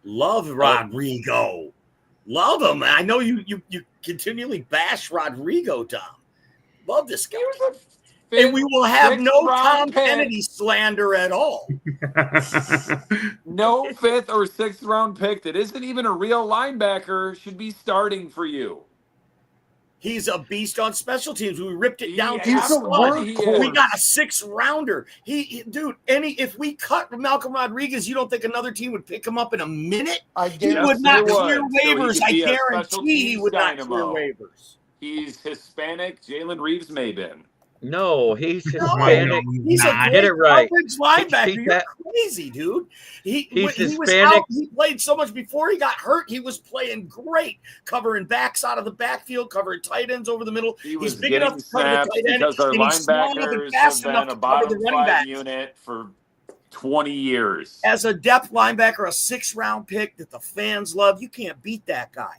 Love Rodrigo. Love him. I know you continually bash Rodrigo, Tom. Love this guy. And we will have no Tom Kennedy slander at all. No 5th or 6th round pick that isn't even a real linebacker should be starting for you. He's a beast on special teams. We ripped it down. He's a workhorse. We got a 6th rounder. If we cut Malcolm Rodriguez, you don't think another team would pick him up in a minute? He would not clear waivers. I guarantee he would not clear waivers. He's Hispanic. Jalen Reeves may have been. No, he's Hispanic. He's a Get it right. Linebacker. You're crazy, dude. He's Hispanic. Was out. He played so much before he got hurt. He was playing great, covering backs out of the backfield, covering tight ends over the middle. He's big enough to cover the tight end, because our linebackers have been a bottom 5 unit for 20 years. As a depth linebacker, a 6th round pick that the fans love, you can't beat that guy.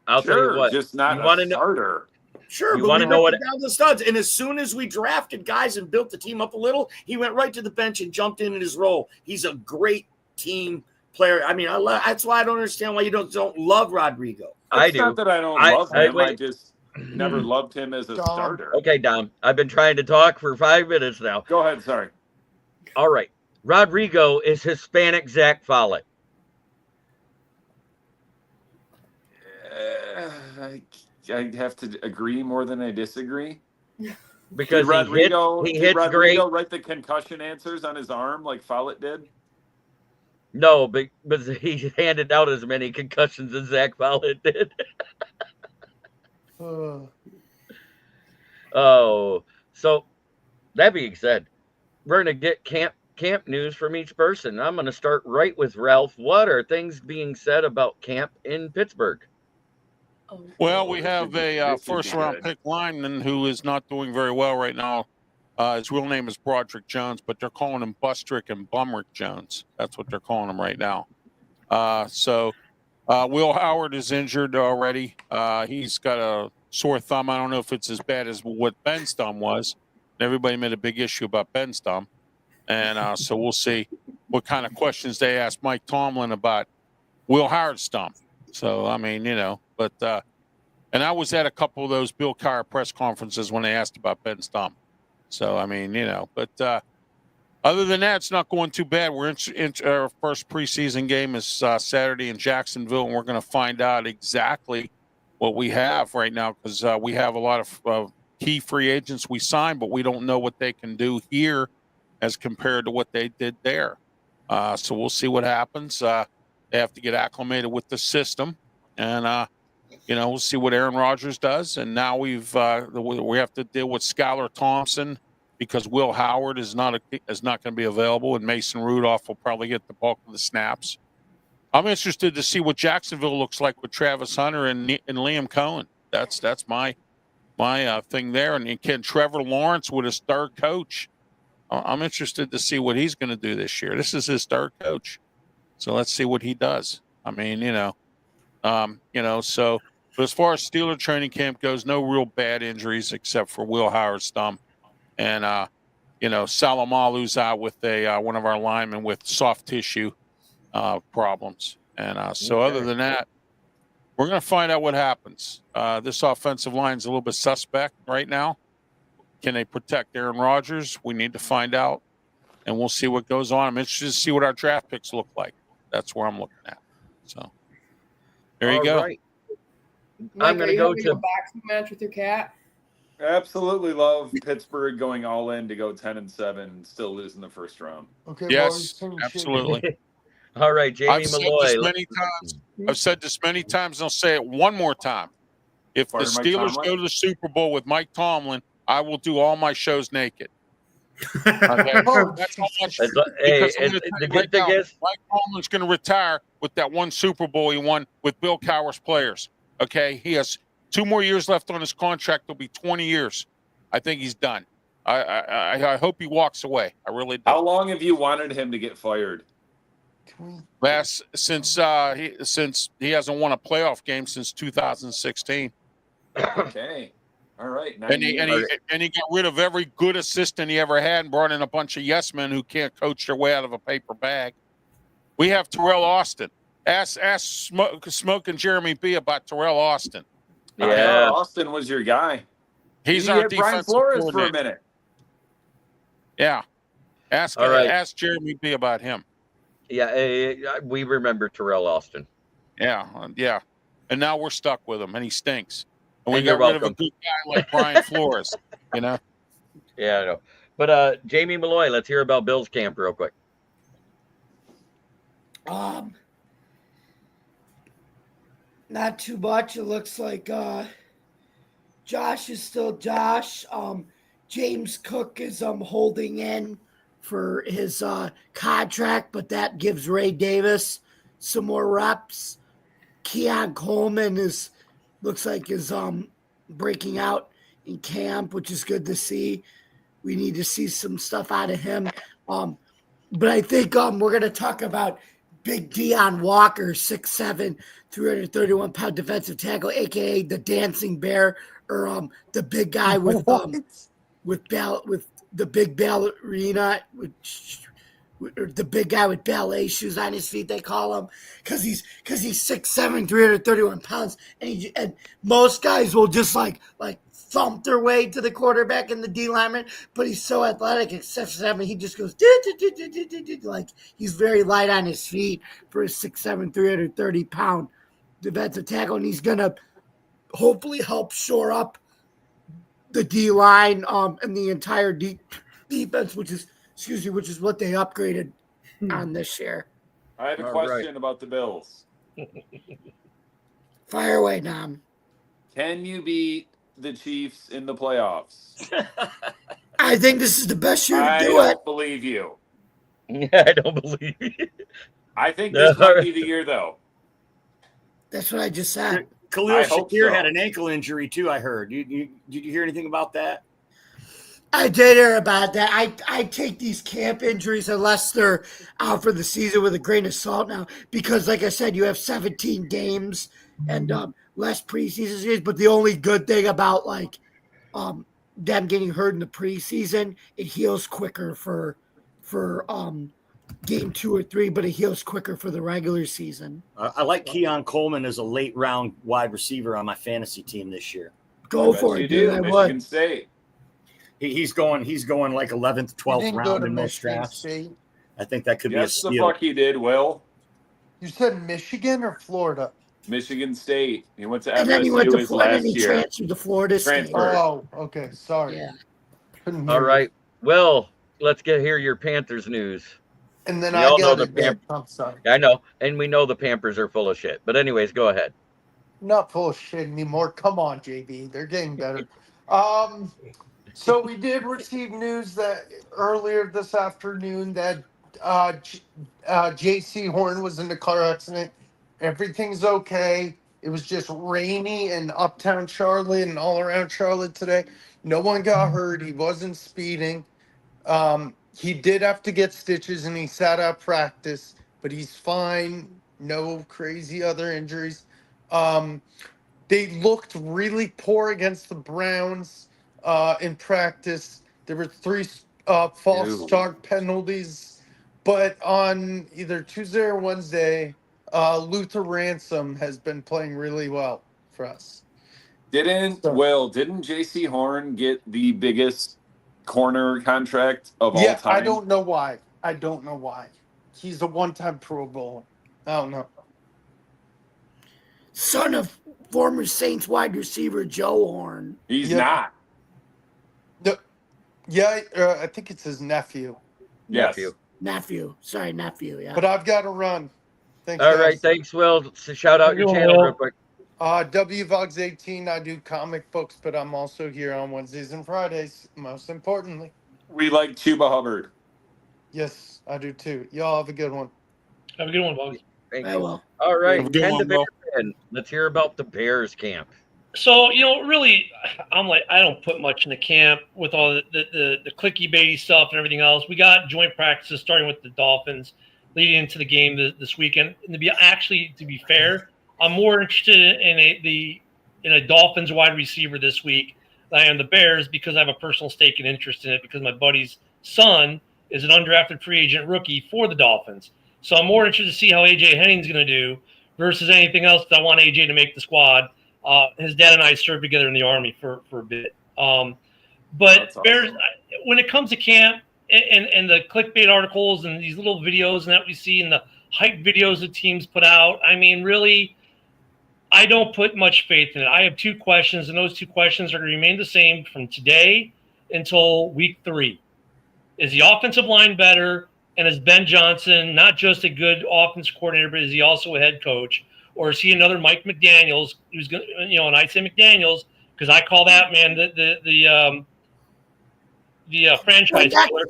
I'll tell you what. Just not a starter. Sure, You but want we to know what? ripped it down the studs. And as soon as we drafted guys and built the team up a little, he went right to the bench and jumped in his role. He's a great team player. I mean, that's why I don't understand why you don't love Rodrigo. I do. Not that I don't love him. I wait. just never loved him as a starter. Okay, Dom. I've been trying to talk for 5 minutes now. Go ahead. Sorry. All right. Rodrigo is Hispanic Zach Follett. I have to agree more than I disagree. Because did Rodrigo, he hits Rodrigo great. write the concussion answers on his arm like Follett did? No, but he handed out as many concussions as Zach Follett did. Oh, so that being said, we're gonna get camp news from each person. I'm gonna start right with Ralph. What are things being said about camp in Pittsburgh? Well, we have a first-round pick lineman who is not doing very well right now. His real name is Broderick Jones, but they're calling him Bustrick and Bumrick Jones. That's what they're calling him right now. So Will Howard is injured already. He's got a sore thumb. I don't know if it's as bad as what Ben's thumb was. Everybody made a big issue about Ben's thumb. And so we'll see what kind of questions they ask Mike Tomlin about Will Howard's thumb. So, I mean, but and I was at a couple of those Bill Cowher press conferences when they asked about Ben's thumb. So, I mean, but other than that, it's not going too bad. We're in our first preseason game is Saturday in Jacksonville, and we're going to find out exactly what we have right now because we have a lot of key free agents we signed, but we don't know what they can do here as compared to what they did there. So we'll see what happens. They have to get acclimated with the system, and we'll see what Aaron Rodgers does. And now we have to deal with Skylar Thompson because Will Howard is not going to be available, and Mason Rudolph will probably get the bulk of the snaps. I'm interested to see what Jacksonville looks like with Travis Hunter and Liam Cohen. That's my thing there. And can Trevor Lawrence with his third coach? I'm interested to see what he's going to do this year. This is his third coach. So let's see what he does. I mean, so but as far as Steeler training camp goes, no real bad injuries except for Will Howard's thumb. And, Salomalu's out with one of our linemen with soft tissue problems. And so other than that, we're going to find out what happens. This offensive line is a little bit suspect right now. Can they protect Aaron Rodgers? We need to find out. And we'll see what goes on. I'm interested to see what our draft picks look like. That's where I'm looking at. So there you go. Right. Mike, I'm going to go to a boxing match with your cat. Absolutely love Pittsburgh going all in to go 10-7 and still lose in the first round. Okay. Yes, absolutely. All right, Jamie I've Malloy. said this many times, and I'll say it one more time. If the Steelers go to the Super Bowl with Mike Tomlin, I will do all my shows naked. Okay? That's how much. The good thing is, Mike Tomlin's going to retire with that one Super Bowl he won with Bill Cowher's players. Okay, he has 2 more years left on his contract. It'll be 20 years. I think he's done. I hope he walks away. I really do. How long have you wanted him to get fired? Since he hasn't won a playoff game since 2016. Okay. All right. And he got rid of every good assistant he ever had and brought in a bunch of yes men who can't coach their way out of a paper bag. We have Terrell Austin. Ask Smoke and Jeremy B about Terrell Austin. Yeah, Austin was your guy. He's our defensive Brian Flores coordinator. for a minute. Yeah. Ask Jeremy B about him. Yeah, we remember Terrell Austin. Yeah. And now we're stuck with him, and he stinks. And we You're got rid of welcome. a good guy like Brian Flores, Yeah, I know. But Jamie Malloy, let's hear about Bill's camp real quick. Not too much. It looks like Josh is still Josh. James Cook is holding in for his contract, but that gives Ray Davis some more reps. Keon Coleman looks like is breaking out in camp, which is good to see. We need to see some stuff out of him. But I think we're going to talk about Big Deion Walker, 6'7", 331-pound defensive tackle, a.k.a. the Dancing Bear, or the big guy with the big ballerina or the big guy with ballet shoes on his feet, they call him, because he's 6'7", 331 pounds, and most guys will just like thump their way to the quarterback and the D lineman, but he's so athletic at 6'7", he just goes like he's very light on his feet for a 6'7", 330-pound defensive tackle, and he's gonna hopefully help shore up the D line and the entire defense, which is what they upgraded on this year. I have a question about the Bills. Fire away, Dom. Can you beat the Chiefs in the playoffs? I think this is the best year to I do don't it. believe you. I don't believe you. I think this might be the year, though. That's what I just said. Khalil Shakir had an ankle injury too, I heard. Did you hear anything about that? I did hear about that. I take these camp injuries, unless they're out for the season, with a grain of salt now, because like I said, you have 17 games and less preseason games. But the only good thing about them getting hurt in the preseason, it heals quicker for game 2 or 3, but it heals quicker for the regular season. I like Keon Coleman as a late round wide receiver on my fantasy team this year. Go for it, dude. I Michigan would. State. He's going like 11th, 12th round in most drafts. State. I think that could be a Yes, the steal. fuck he did, Will. You said Michigan or Florida? Michigan State. He went to And then he went FSU to his Florida last and he year. transferred to Florida State. Transfer. Oh, okay. Sorry. Yeah. Couldn't All hear you. right. Well, let's hear your Panthers news. And then We I all know got the it. I'm sorry. I know, and we know the Pampers are full of shit. But anyways, go ahead. Not full of shit anymore. Come on, JB. They're getting better. So we did receive news that earlier this afternoon that J.C. Horn was in a car accident. Everything's okay. It was just rainy in uptown Charlotte and all around Charlotte today. No one got hurt. He wasn't speeding. He did have to get stitches and he sat out practice, but he's fine. No crazy other injuries. They looked really poor against the Browns in practice. There were 3 false start penalties, but on either Tuesday or Wednesday, Luther Ransom has been playing really well for us. Didn't J.C. Horn get the biggest corner contract of all time? I don't know why. He's a one-time Pro Bowler. I don't know. Son of former Saints wide receiver Joe Horn. He's not. I think it's his nephew. Yes. Nephew. Sorry, nephew. Yeah. But I've got to run. Thanks, All guys. right. Thanks, Will. So shout out your channel real quick. WVogs18. I do comic books, but I'm also here on Wednesdays and Fridays, most importantly. We like Chuba Hubbard. Yes, I do too. Y'all have a good one. Have a good one, Bobby. Thank I you. will. All right. Have a good And one, the Bears Will. fan. Let's hear about the Bears camp. So, really, I'm like, I don't put much in the camp with all the clicky baity stuff and everything else. We got joint practices starting with the Dolphins leading into the game this weekend. And to be fair, I'm more interested in a Dolphins wide receiver this week than I am the Bears, because I have a personal stake and interest in it, because my buddy's son is an undrafted free agent rookie for the Dolphins. So I'm more interested to see how A.J. Henning's going to do versus anything else, that I want A.J. to make the squad. His dad and I served together in the Army for a bit. But That's Bears, awesome. when it comes to camp and the clickbait articles and these little videos and that we see and the hype videos that teams put out, I mean, really, I don't put much faith in it. I have 2 questions, and those 2 questions are going to remain the same from today until week 3. Is the offensive line better? And is Ben Johnson not just a good offense coordinator, but is he also a head coach? Or is he another Mike McDaniels who's going to, and I say McDaniels because I call that man the franchise killer.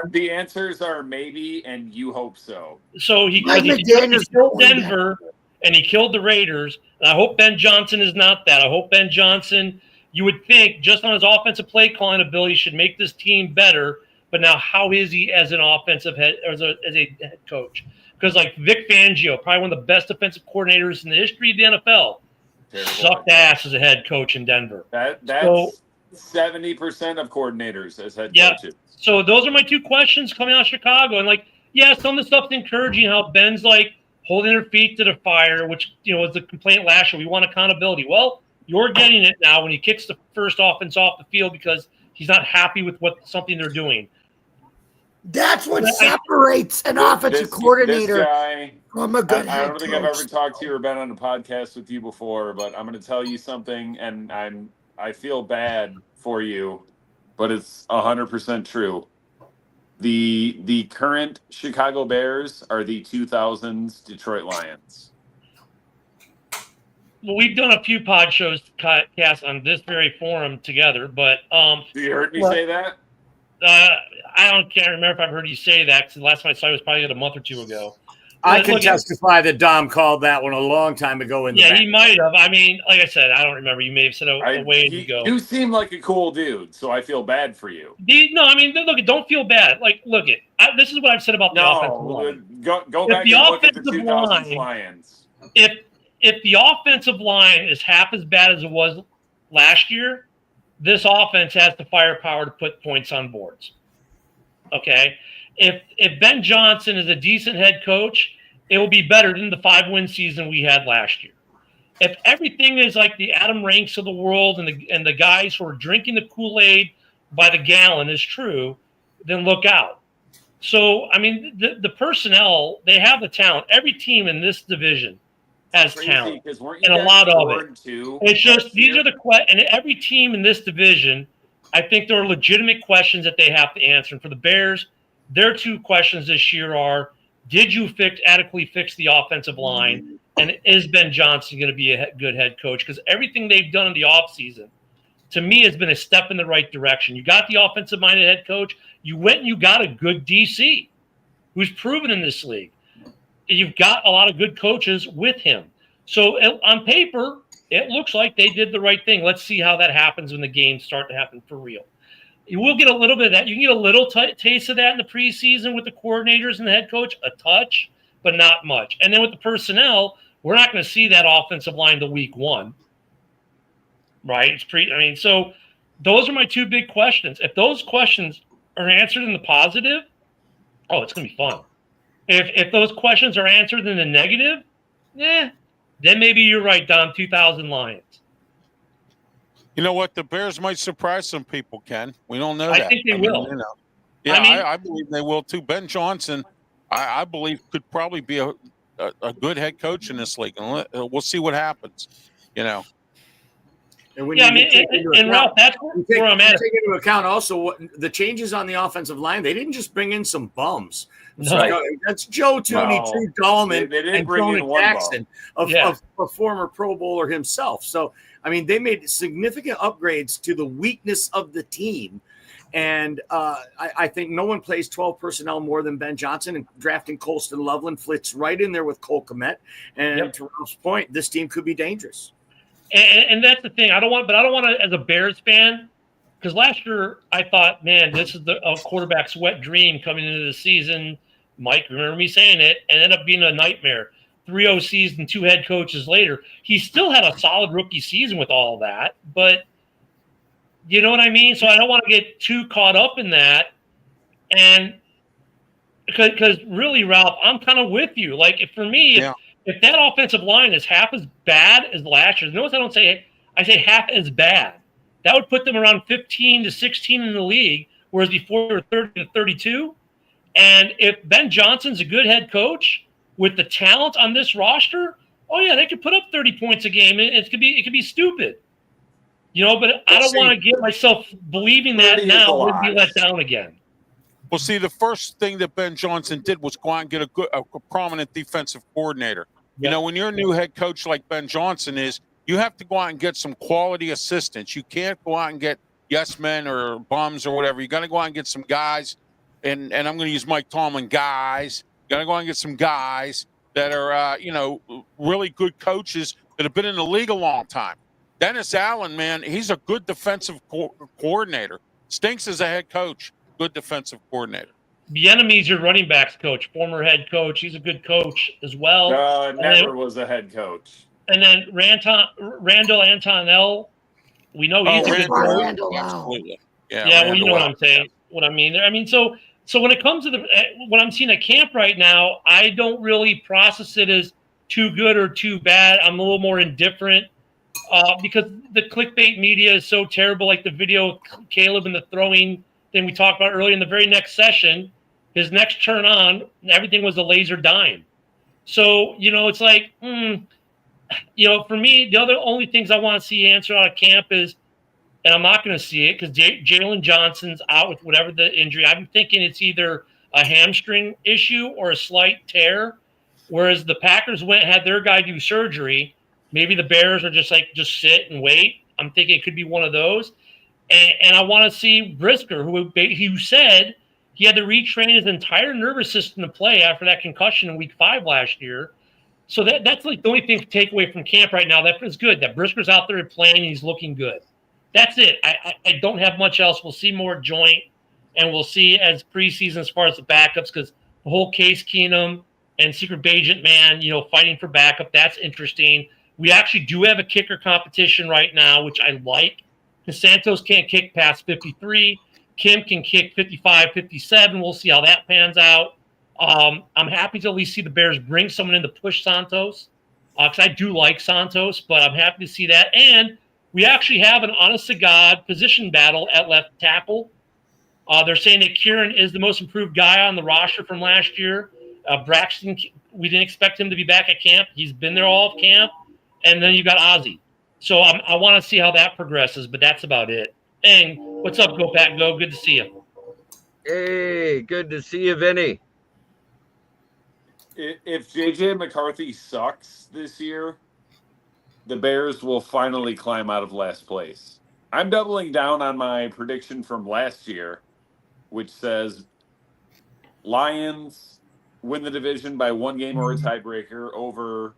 The answers are maybe, and you hope so. So he Mike killed McDaniels Denver and he killed the Raiders. And I hope Ben Johnson is not that. I hope Ben Johnson, you would think, just on his offensive play calling ability, should make this team better. But now, how is he as an offensive head, or as a head coach? Because like Vic Fangio, probably one of the best defensive coordinators in the history of the NFL, sucked ass as a head coach in Denver. That's 70% of coordinators as head coaches. So those are my two questions coming out of Chicago. And like, yeah, some of the stuff's encouraging how Ben's like holding their feet to the fire, which, you know, was the complaint last year. We want accountability. Well, you're getting it now when he kicks the first offense off the field because he's not happy with something they're doing. That's what separates an offensive coordinator this guy, from a good head I don't think I've ever talked to you or been on a podcast with you before, but I'm going to tell you something, and I feel bad for you, but it's 100% true. The current Chicago Bears are the 2000s Detroit Lions. Well, we've done a few pod shows cast on this very forum together, but you heard me say that? I can't remember if I've heard you say that because the last time I saw you was probably a month or two ago. I can testify that Dom called that one a long time ago. He might have. I mean, like I said, I don't remember. You may have said a way to go. You seem like a cool dude, so I feel bad for you. No, I mean, look, don't feel bad. Like, look, this is what I've said about the offensive line. Go back and look at the 2000s Lions. If the offensive line is half as bad as it was last year, this offense has the firepower to put points on boards. Okay? If Ben Johnson is a decent head coach, it will be better than the 5-win season we had last year. If everything is like the Adam Ranks of the world and the guys who are drinking the Kool-Aid by the gallon is true, then look out. So, I mean, the personnel, they have the talent. Every team in this division has talent, and a lot of it. It's just these are the questions, and every team in this division, I think there are legitimate questions that they have to answer. And for the Bears, their two questions this year are: did you adequately fix the offensive line, and is Ben Johnson going to be a good head coach? Because everything they've done in the offseason, to me, has been a step in the right direction. You got the offensive-minded head coach. You went and you got a good DC who's proven in this league. You've got a lot of good coaches with him. So on paper, it looks like they did the right thing. Let's see how that happens when the games start to happen for real. You will get a little bit of that. You can get a little taste of that in the preseason with the coordinators and the head coach, a touch, but not much. And then with the personnel, we're not going to see that offensive line till week 1. Right? So those are my two big questions. If those questions are answered in the positive, it's going to be fun. If those questions are answered in the negative, then maybe you're right, Dom, 2000 Lions. You know what? The Bears might surprise some people, Ken. We don't know that. I think they will. I believe they will, too. Ben Johnson, I believe, could probably be a good head coach in this league. And we'll see what happens, you know. And Ralph, that's where I'm at. Take into account also the changes on the offensive line. They didn't just bring in some bums. No. That's Joe Tooney, True Dahlman, they didn't and bring in Jonah one Jackson, a former Pro Bowler himself. So, I mean, they made significant upgrades to the weakness of the team. And I think no one plays 12 personnel more than Ben Johnson, and drafting Colston Loveland fits right in there with Cole Kmet. And to Ralph's point, this team could be dangerous. And that's the thing. I don't want to, as a Bears fan, because last year I thought, man, this is a quarterback's wet dream coming into the season. Mike, remember me saying it, and ended up being a nightmare. 3 OCs and 2 head coaches later. He still had a solid rookie season with all of that, but you know what I mean? So I don't want to get too caught up in that. And because really, Ralph, I'm kind of with you. Like, for me, if that offensive line is half as bad as last year, notice I say half as bad. That would put them around 15 to 16 in the league, whereas before they were 30 to 32. And if Ben Johnson's a good head coach with the talent on this roster, they could put up 30 points a game. It could be stupid, you know. But I don't want to get myself believing that now would be let down again. Well, see, the first thing that Ben Johnson did was go out and get a prominent defensive coordinator. You know, when you're a new head coach like Ben Johnson is, you have to go out and get some quality assistants. You can't go out and get yes men or bums or whatever. You got to go out and get some guys, and I'm going to use Mike Tomlin guys. You got to go out and get some guys that are, really good coaches that have been in the league a long time. Dennis Allen, man, he's a good defensive coordinator. Stinks as a head coach, good defensive coordinator. Bieniemy's your running backs coach, former head coach. He's a good coach as well. Never was a head coach. And then Randall Antonell, we know he's a good player. Absolutely. Yeah, well, you know what I'm saying. What I mean there. I mean, so when it comes to what I'm seeing at camp right now, I don't really process it as too good or too bad. I'm a little more indifferent because the clickbait media is so terrible. Like the video of Caleb and the throwing thing we talked about earlier in the very next session, his next turn on, everything was a laser dime. So, it's like, for me, the only things I want to see answered out of camp is, and I'm not going to see it because Jalen Johnson's out with whatever the injury. I'm thinking it's either a hamstring issue or a slight tear, whereas the Packers went and had their guy do surgery. Maybe the Bears are just sit and wait. I'm thinking it could be one of those. And I want to see Brisker, who said he had to retrain his entire nervous system to play after that concussion in week 5 last year. So that's like the only thing to take away from camp right now. That is good. That Brisker's out there playing and he's looking good. That's it. I don't have much else. We'll see more joint, and we'll see as preseason as far as the backups, because the whole Case Keenum and Secret Agent Man, fighting for backup, that's interesting. We actually do have a kicker competition right now, which I like, because Santos can't kick past 53. Kim can kick 55, 57. We'll see how that pans out. I'm happy to at least see the Bears bring someone in to push Santos, because I do like Santos, but I'm happy to see that. And we actually have an honest-to-God position battle at left tackle. They're saying that Kieran is the most improved guy on the roster from last year. Braxton, we didn't expect him to be back at camp. He's been there all of camp. And then you got Ozzie. So I want to see how that progresses, but that's about it. And what's up, Go Pack Go? Good to see you. Hey, good to see you, Vinny. If JJ McCarthy sucks this year, the Bears will finally climb out of last place. I'm doubling down on my prediction from last year, which says Lions win the division by 1 game or a tiebreaker over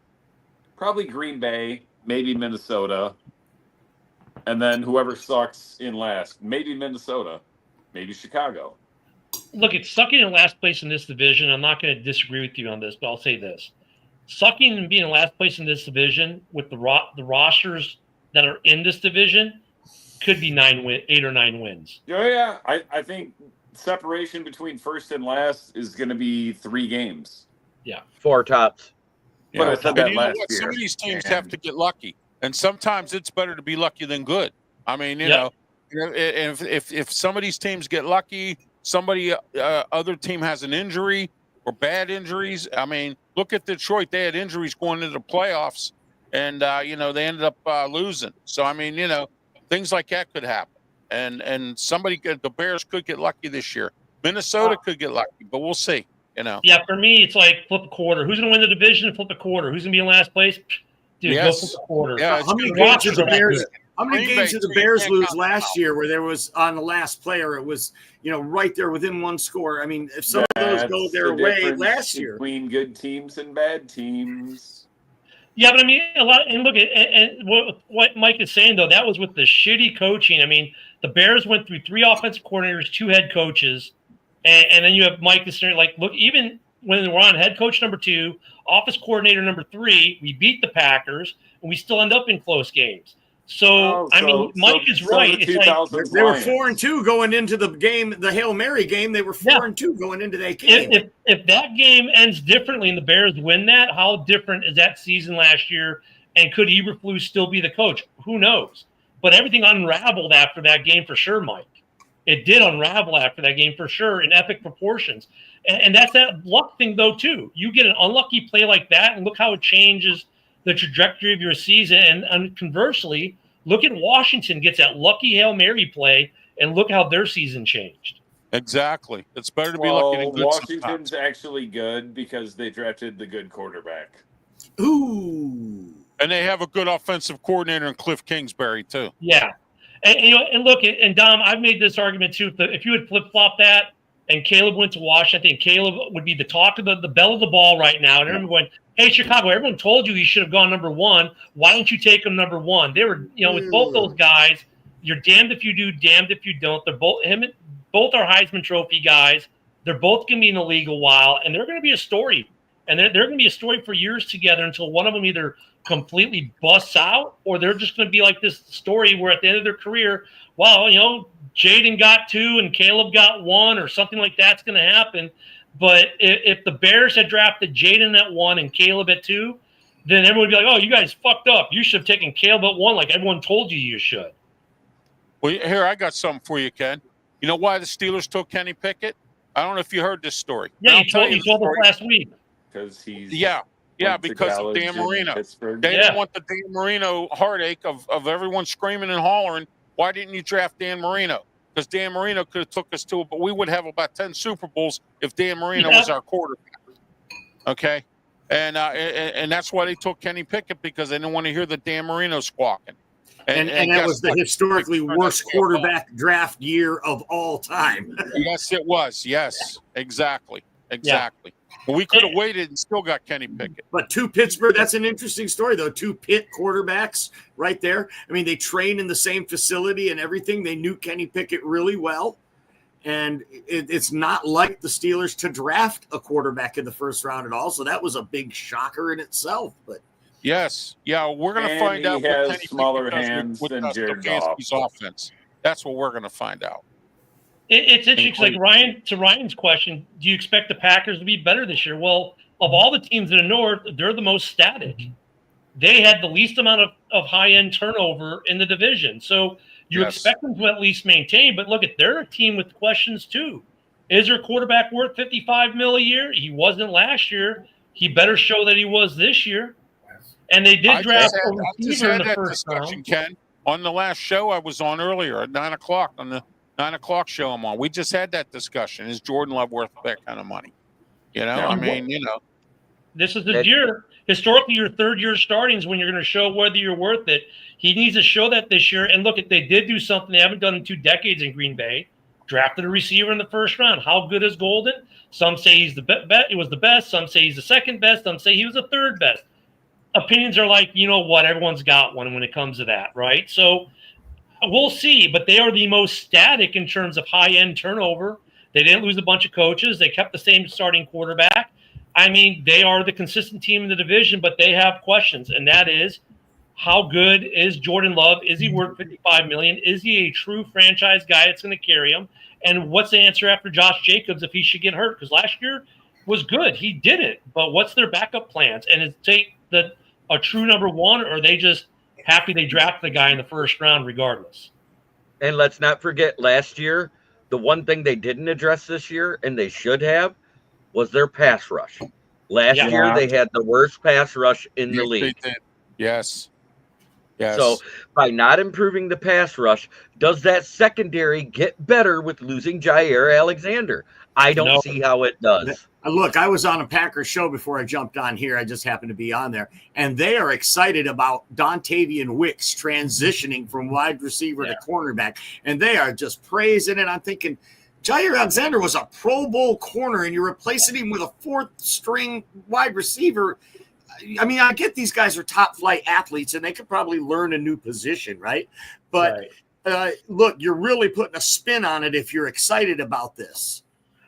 probably Green Bay, maybe Minnesota, and then whoever sucks in last, maybe Minnesota, maybe Chicago. Look, it's sucking in last place in this division. I'm not going to disagree with you on this, but I'll say this. Sucking and being in last place in this division with the rosters that are in this division could be 8 or 9 wins. Yeah. I think separation between first and last is going to be 3 games. Yeah. 4 tops. But I said that last year. Some of these teams have to get lucky, and sometimes it's better to be lucky than good. I mean, if some of these teams get lucky, other team has an injury or bad injuries. I mean, look at Detroit. They had injuries going into the playoffs, and they ended up losing. So I mean, things like that could happen, and the Bears could get lucky this year. Minnesota could get lucky, but we'll see. Yeah, for me, it's like flip a quarter. Who's going to win the division and flip a quarter? Who's going to be in last place? Dude, go flip a quarter. Yeah, how many games did the Bears lose last year where there was on the last player, it was, right there within 1 score? I mean, if some of those go their way last year. Between good teams and bad teams. Yeah, but I mean, a lot. And look at what Mike is saying, though, that was with the shitty coaching. I mean, the Bears went through 3 offensive coordinators, 2 head coaches. And then you have Mike this year. Like, look, even when we're on head coach number 2, office coordinator number 3, we beat the Packers, and we still end up in close games. So Mike is right. It's like, they were 4-2 going into the game, the Hail Mary game. They were 4-2 going into that game. If that game ends differently and the Bears win that, how different is that season last year? And could Eberflus still be the coach? Who knows? But everything unraveled after that game for sure, Mike. It did unravel after that game for sure in epic proportions. And that's that luck thing, though, too. You get an unlucky play like that, and look how it changes the trajectory of your season. And conversely, look at Washington gets that lucky Hail Mary play, and look how their season changed. Exactly. It's better to be lucky than good. Washington's actually good because they drafted the good quarterback. Ooh. And they have a good offensive coordinator in Cliff Kingsbury, too. Yeah. And look, and Dom, I've made this argument too. If you had flip-flopped that and Caleb went to Washington, I think Caleb would be the talk of the bell of the ball right now. And everyone going, hey, Chicago, everyone told you he should have gone number 1. Why don't you take him number 1? They were, with both those guys, you're damned if you do, damned if you don't. They're both are Heisman Trophy guys. They're both going to be in the league a while, and they're going to be a story And they're going to be a story for years together until one of them either completely busts out or they're just going to be like this story where at the end of their career, well, Jaden got 2 and Caleb got 1 or something like that's going to happen. But if the Bears had drafted Jaden at 1 and Caleb at 2, then everyone would be like, oh, you guys fucked up. You should have taken Caleb at 1 like everyone told you should. Well, here, I got something for you, Ken. You know why the Steelers took Kenny Pickett? I don't know if you heard this story. Yeah, you told us last week. Because he's because of Dan Marino. They didn't want the Dan Marino heartache of everyone screaming and hollering. Why didn't you draft Dan Marino? Because Dan Marino could have took us to it, but we would have about 10 Super Bowls if Dan Marino was our quarterback. Okay, and that's why they took Kenny Pickett, because they didn't want to hear the Dan Marino squawking. And that was the historically worst quarterback draft year of all time. Yes, it was. Yes, exactly. Yeah. Well, we could have waited and still got Kenny Pickett. But 2 Pittsburgh, that's an interesting story, though. 2 Pitt quarterbacks right there. I mean, they train in the same facility and everything. They knew Kenny Pickett really well. And it's not like the Steelers to draft a quarterback in the first round at all. So that was a big shocker in itself. But yes. Yeah, we're going to find out what Kenny smaller hands than Jared Goff. Offense. That's what we're going to find out. It's interesting. Like Ryan's question, do you expect the Packers to be better this year? Well, of all the teams in the North, they're the most static. They had the least amount of high-end turnover in the division. So you expect them to at least maintain. But look, they're a team with questions too. Is their quarterback worth $55 million a year? He wasn't last year. He better show that he was this year. And they did draft a receiver in the first round. Ken, on the last show I was on earlier at 9 o'clock on the 9 o'clock show I'm on. We just had that discussion. Is Jordan Love worth that kind of money? This is the year. Historically, your third-year starting is when you're going to show whether you're worth it. He needs to show that this year. And look, they did do something they haven't done in 2 decades in Green Bay. Drafted a receiver in the first round. How good is Golden? Some say he's he was the best. Some say he's the second best. Some say he was the third best. Opinions are like, everyone's got one when it comes to that, right? So we'll see. But they are the most static in terms of high-end turnover. They didn't lose a bunch of coaches. They kept the same starting quarterback. I mean, they are the consistent team in the division, but they have questions, and that is, how good is Jordan Love? Is he worth $55 million? Is he a true franchise guy that's going to carry him? And what's the answer after Josh Jacobs if he should get hurt? Because last year was good. He did it. But what's their backup plans? And is take a true number one, or are they just happy they drafted the guy in the first round regardless? And let's not forget, last year, the one thing they didn't address this year, and they should have, was their pass rush. Last year, they had the worst pass rush in the league. They did. Yes. So by not improving the pass rush, does that secondary get better with losing Jair Alexander? I don't see how it does. Look, I was on a Packers show before I jumped on here. I just happened to be on there. And they are excited about Dontavian Wicks transitioning from wide receiver to cornerback. And they are just praising it. I'm thinking, Jair Alexander was a Pro Bowl corner, and you're replacing him with a 4th-string wide receiver. I mean, I get these guys are top-flight athletes, and they could probably learn a new position, right? But look, you're really putting a spin on it if you're excited about this.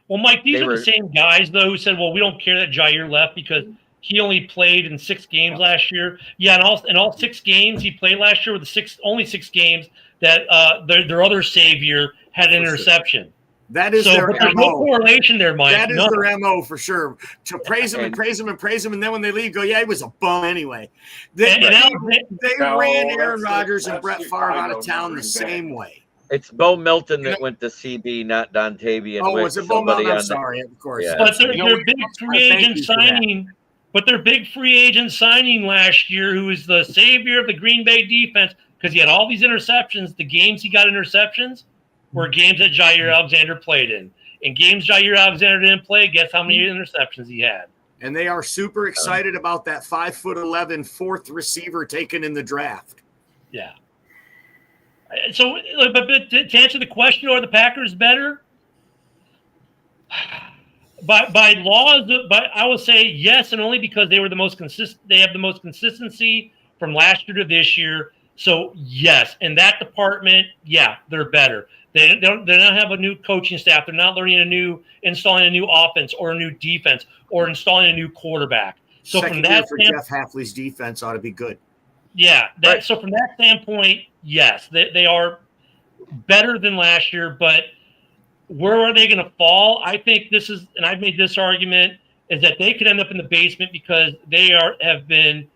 Well, Mike, these are the same guys, though, who said, well, we don't care that Jair left because he only played in 6 games last year. Yeah, in all 6 games he played last year were only 6 games that their other savior had an interception. That is their MO. There's no correlation there, Mike. That is their MO for sure. To praise him and praise him and praise him, and then when they leave, go, he was a bum anyway. They ran Aaron Rodgers and Brett Favre out of town the same way. It's Bo Milton that went to CB, not Dontavian. Oh, was it Bo Milton? I'm sorry, of course. Yeah. But their big free agent signing. But their big free agent signing last year, who is the savior of the Green Bay defense, because he had all these interceptions. The games he got interceptions were games that Jair Alexander played in. In games Jair Alexander didn't play, guess how many interceptions he had? And they are super excited about that 5'11" 4th receiver taken in the draft. Yeah. So, but to answer the question, are the Packers better? By laws, but I will say yes, and only because they were the most consistent. They have the most consistency from last year to this year. So yes, in that department, yeah, they're better. They don't have a new coaching staff. They're not installing a new offense or a new defense or installing a new quarterback. So Second from that year for Jeff Hafley's defense ought to be good. Yeah. So from that standpoint, yes, they are better than last year, but where are they going to fall? I think and I've made this argument, is that they could end up in the basement because they have been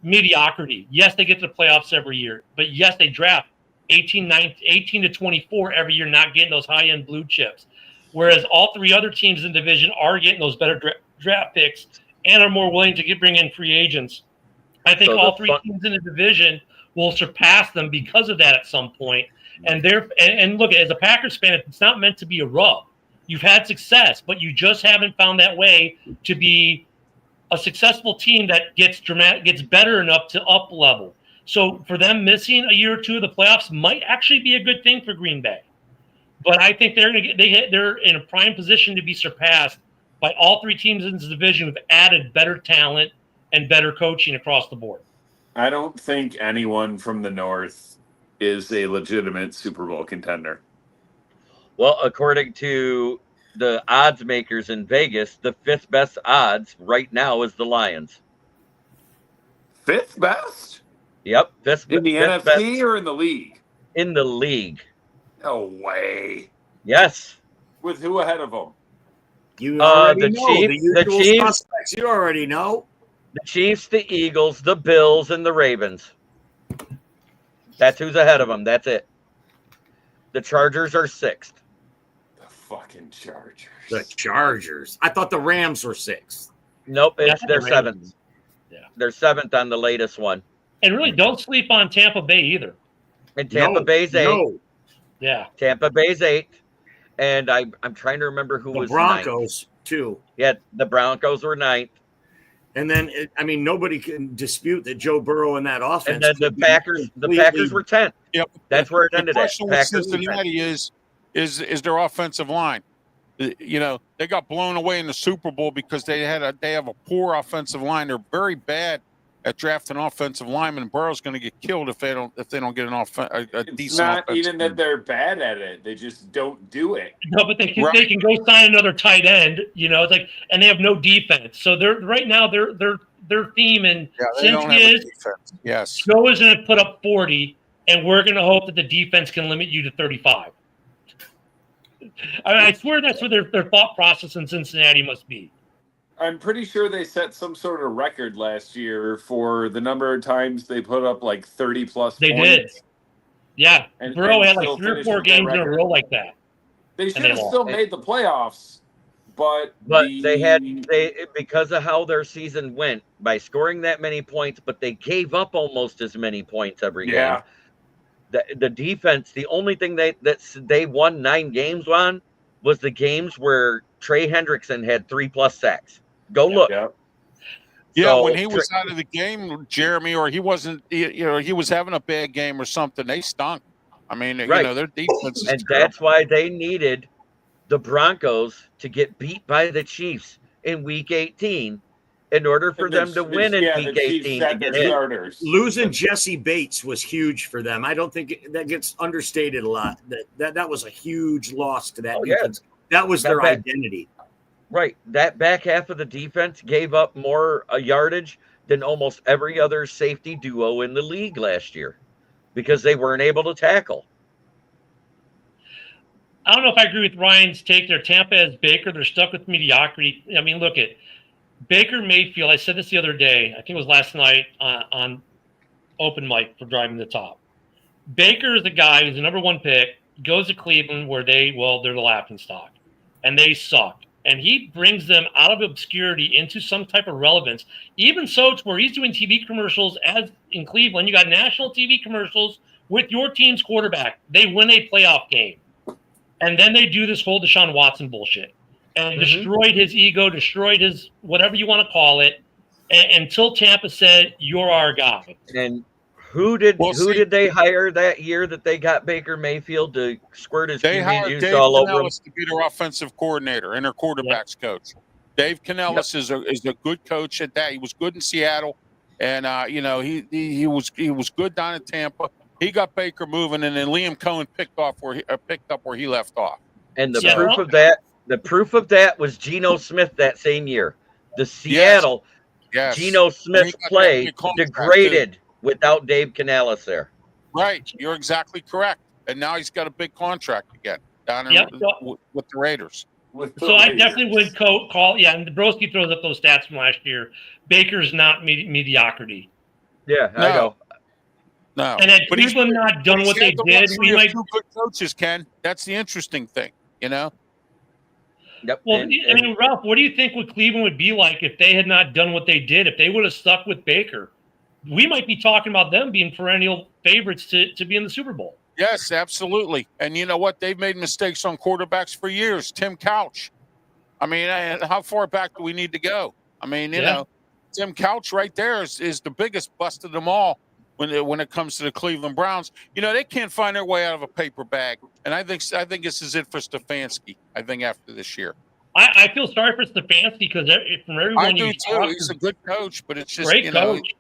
mediocrity. Yes, they get to the playoffs every year, but yes, they draft 18 to 24 every year, not getting those high-end blue chips. Whereas all three other teams in the division are getting those better draft picks and are more willing to bring in free agents. I think all three teams in the division will surpass them because of that at some point. And look, as a Packers fan, it's not meant to be a rub. You've had success, but you just haven't found that way to be a successful team that gets better enough to up level. So for them missing a year or two of the playoffs might actually be a good thing for Green Bay. But I think they're in a prime position to be surpassed by all three teams in this division who've added better talent and better coaching across the board. I don't think anyone from the North is a legitimate Super Bowl contender. Well, according to the odds makers in Vegas, the fifth best odds right now is the Lions. Fifth best? Yep. In the NFC best or in the league? In the league. No way. Yes. With who ahead of them? You already know. The Chiefs. Suspects. You already know. The Chiefs, the Eagles, the Bills, and the Ravens. That's who's ahead of them. That's it. The Chargers are sixth. The fucking Chargers. The Chargers. I thought the Rams were sixth. Nope, they're seventh. Yeah. They're seventh on the latest one. And really, don't sleep on Tampa Bay either. And Tampa Bay's eighth. No. Yeah. Tampa Bay's eighth. And I'm trying to remember who was Broncos, ninth. Too. Yeah, the Broncos were ninth. And then, nobody can dispute that Joe Burrow in that offense. And then the Packers were 10th. Yep. That's where it ended. The question with Cincinnati is their offensive line. You know, they got blown away in the Super Bowl because they have a poor offensive line. They're very bad at drafting offensive linemen. And Burrow's going to get killed if they don't get a decent. It's not even that they're bad at it; they just don't do it. No, but they can go sign another tight end. You know, it's like, and they have no defense. So they're right now their theme and Cincy is yes, Joe is going to put up 40, and we're going to hope that the defense can limit you to 35. I swear that's what their thought process in Cincinnati must be. I'm pretty sure they set some sort of record last year for the number of times they put up like 30 plus they points. Did. Yeah. Burrow had like 3 or 4 games in a row like that. They should have still made the playoffs, but they because of how their season went by scoring that many points, but they gave up almost as many points every game. The defense, the only thing they won 9 games on was the games where Trey Hendrickson had 3+ sacks. Go look. Yeah, when he was out of the game, Jeremy, or he wasn't, he was having a bad game or something, they stunk. I mean, their defense is and terrible. That's why they needed the Broncos to get beat by the Chiefs in Week 18 in order for them to win in Week 18 to get in. Losing Jesse Bates was huge for them. I don't think that gets understated a lot. That was a huge loss to that defense. That was their identity. Right. That back half of the defense gave up more yardage than almost every other safety duo in the league last year because they weren't able to tackle. I don't know if I agree with Ryan's take there. Tampa has Baker. They're stuck with mediocrity. I mean, look at Baker Mayfield. I said this the other day. I think it was last night on open mic for Driving the Top. Baker is the guy who's the number 1 pick, goes to Cleveland where they're the laughingstock, and they suck. And he brings them out of obscurity into some type of relevance. Even so, it's where he's doing TV commercials as in Cleveland. You got national TV commercials with your team's quarterback. They win a playoff game. And then they do this whole Deshaun Watson bullshit. And destroyed his ego, destroyed his whatever you want to call it, until Tampa said, "You're our guy." And who did they hire that year that they got Baker Mayfield to squirt his QB juice all over him? To be their offensive coordinator and their quarterbacks coach. Dave Canellis is a good coach at that. He was good in Seattle. And he was good down in Tampa. He got Baker moving, and then Liam Cohen picked up where he left off. And the proof of that was Geno Smith that same year. The Seattle Geno Smith play degraded without Dave Canales there. Right, you're exactly correct. And now he's got a big contract again down with the Raiders. I definitely would call. Yeah, and Broski throws up those stats from last year. Baker's not mediocrity. Yeah, I know. No, and had Cleveland not done what they did, we might. Two good coaches, Ken. That's the interesting thing, Yep. Well, Ralph, what do you think Cleveland would be like if they had not done what they did? If they would have stuck with Baker, we might be talking about them being perennial favorites to be in the Super Bowl. Yes, absolutely. And you know what? They've made mistakes on quarterbacks for years. Tim Couch. I mean, how far back do we need to go? I mean, Tim Couch right there is the biggest bust of them all. When it comes to the Cleveland Browns, they can't find their way out of a paper bag, and I think this is it for Stefanski. I think after this year, I feel sorry for Stefanski because from everyone I do too. He's a good coach, but it's just great coach.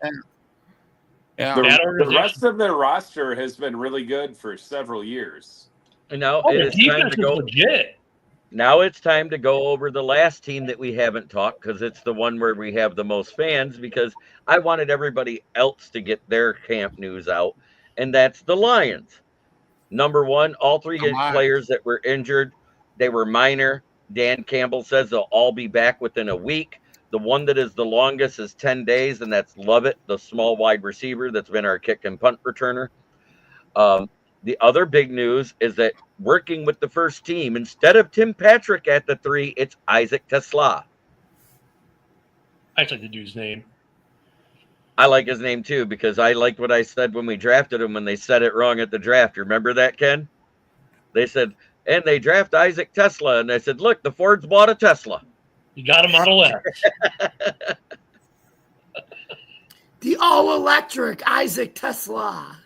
The rest of their roster has been really good for several years. Now it's time to go. Legit. Now it's time to go over the last team that we haven't talked because it's the one where we have the most fans because I wanted everybody else to get their camp news out, and that's the Lions. Number one, all three players that were injured, they were minor. Dan Campbell says they'll all be back within a week. The one that is the longest is 10 days, and that's Lovett, the small wide receiver that's been our kick and punt returner. The other big news is that working with the first team, instead of Tim Patrick at the 3, it's Isaac Tesla. I like the dude's name. I like his name too because I liked what I said when we drafted him when they said it wrong at the draft. You remember that, Ken? They said, and they draft Isaac Tesla, and I said, look, the Fords bought a Tesla. You got a Model X. The all-electric Isaac Tesla.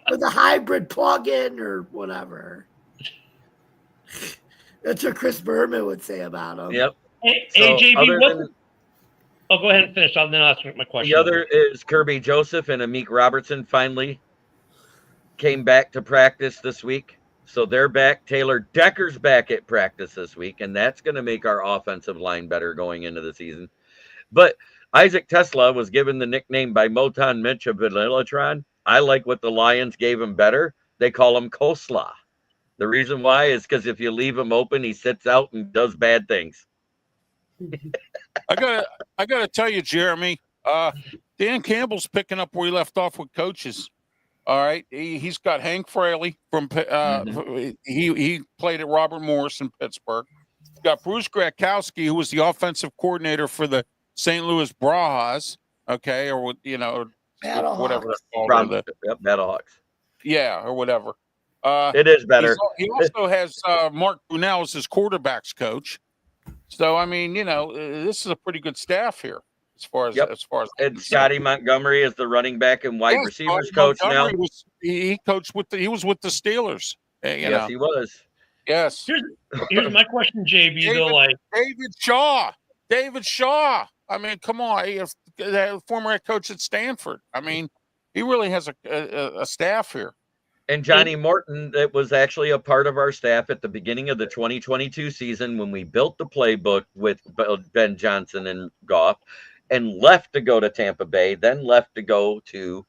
Or the hybrid plug-in or whatever. That's what Chris Berman would say about him. Yep. Hey, JB, go ahead and finish. I'll then ask my question. The other is Kirby Joseph and Amik Robertson finally came back to practice this week. So they're back. Taylor Decker's back at practice this week, and that's going to make our offensive line better going into the season. But Isaac Tesla was given the nickname by Moton Mitch of Vanillatron. I like what the Lions gave him better. They call him Coleslaw. The reason why is because if you leave him open, he sits out and does bad things. I gotta tell you, Jeremy, Dan Campbell's picking up where he left off with coaches. All right, he's got Hank Fraley from he played at Robert Morris in Pittsburgh. He's got Bruce Gradkowski, who was the offensive coordinator for the St. Louis Brawlhawks. Okay, or whatever it's called. Battlehawks. Yeah, or whatever. It is better. He also has Mark Brunell as his quarterbacks coach. So I mean, this is a pretty good staff here as far as and Scotty Montgomery is the running back and wide receivers coach now. He coached he was with the Steelers. Yes, he was. Yes. Here's my question, JB. David Shaw. I mean, come on, the former head coach at Stanford. I mean, he really has a staff here. And Johnny Morton, that was actually a part of our staff at the beginning of the 2022 season when we built the playbook with Ben Johnson and Goff and left to go to Tampa Bay, then left to go to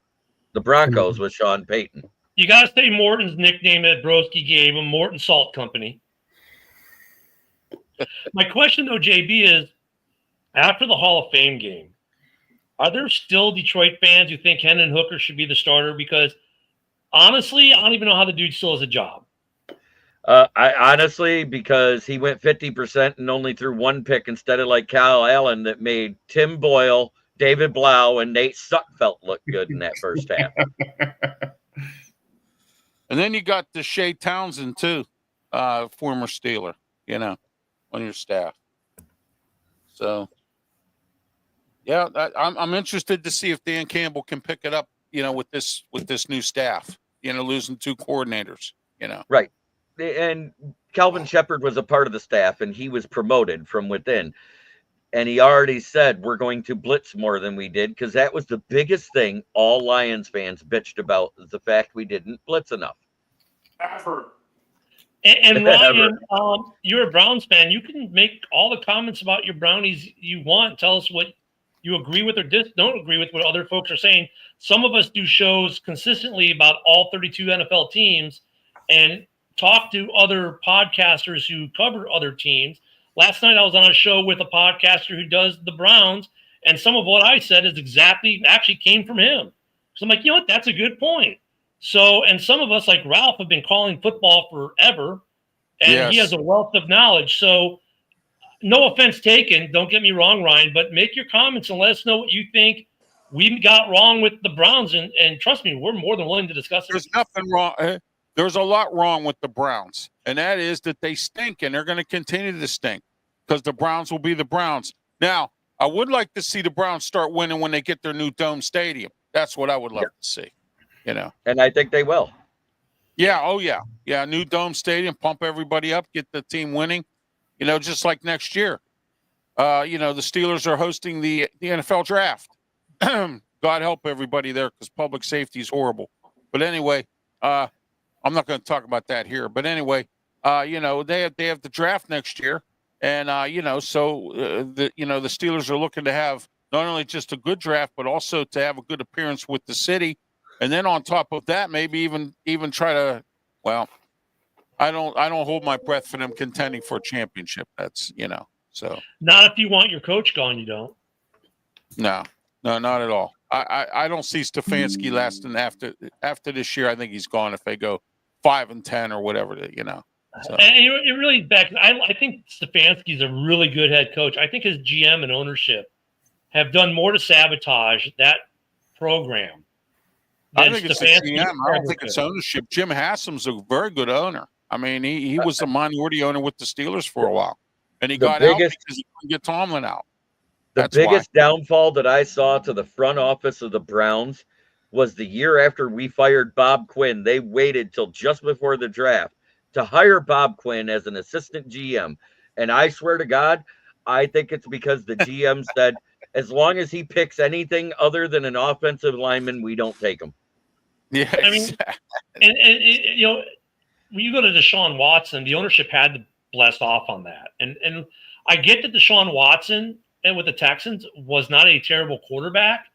the Broncos with Sean Payton. You got to say Morton's nickname that Broski gave him, Morton Salt Company. My question, though, JB, is after the Hall of Fame game, are there still Detroit fans who think Hendon Hooker should be the starter? Because honestly, I don't even know how the dude still has a job. I honestly, because he went 50% and only threw one pick instead of like Kyle Allen that made Tim Boyle, David Blau, and Nate Sutfelt look good in that first half. And then you got the Shea Townsend too, former Steeler, on your staff. So, yeah, I'm interested to see if Dan Campbell can pick it up, with this new staff. Losing 2 coordinators. Right. And Calvin Shepard was a part of the staff, and he was promoted from within. And he already said we're going to blitz more than we did, because that was the biggest thing all Lions fans bitched about, the fact we didn't blitz enough. Ever. And Ryan, you're a Browns fan. You can make all the comments about your Brownies you want. Tell us what you agree with or don't agree with what other folks are saying. Some of us do shows consistently about all 32 NFL teams and talk to other podcasters who cover other teams. Last night I was on a show with a podcaster who does the Browns, and some of what I said is actually came from him. So I'm like, you know what? That's a good point. So, and some of us, like Ralph, have been calling football forever, and he has a wealth of knowledge. So, no offense taken. Don't get me wrong, Ryan, but make your comments and let us know what you think we got wrong with the Browns. And trust me, we're more than willing to discuss it. There's nothing wrong. There's a lot wrong with the Browns, and that is that they stink, and they're going to continue to stink because the Browns will be the Browns. Now, I would like to see the Browns start winning when they get their new dome stadium. That's what I would love to see. You know, and I think they will. Yeah. Oh, yeah. Yeah. New dome stadium, pump everybody up, get the team winning. You know, just like next year. You know, the Steelers are hosting the NFL draft. God help everybody there, because public safety is horrible. But anyway, I'm not going to talk about that here. But anyway, you know, they have the draft next year, and you know, so the Steelers are looking to have not only just a good draft, but also to have a good appearance with the city. And then on top of that, maybe even try to, well, I don't hold my breath for them contending for a championship. That's, you know, so. Not if you want your coach gone, you don't. No, not at all. I don't see Stefanski lasting after this year. I think he's gone if they go 5-10 or whatever, you know. So. And it really I think Stefanski's a really good head coach. I think his GM and ownership have done more to sabotage that program. I think it's the GM. I don't think it's ownership. Jim Haslam's a very good owner. I mean, he was the minority owner with the Steelers for a while, and he got out because he couldn't get Tomlin out. The biggest downfall that I saw to the front office of the Browns was the year after we fired Bob Quinn. They waited till just before the draft to hire Bob Quinn as an assistant GM. And I swear to God, I think it's because the GM said, as long as he picks anything other than an offensive lineman, we don't take him. Yeah, I mean, and you know, when you go to Deshaun Watson, the ownership had to blast off on that. And I get that Deshaun Watson and with the Texans was not a terrible quarterback,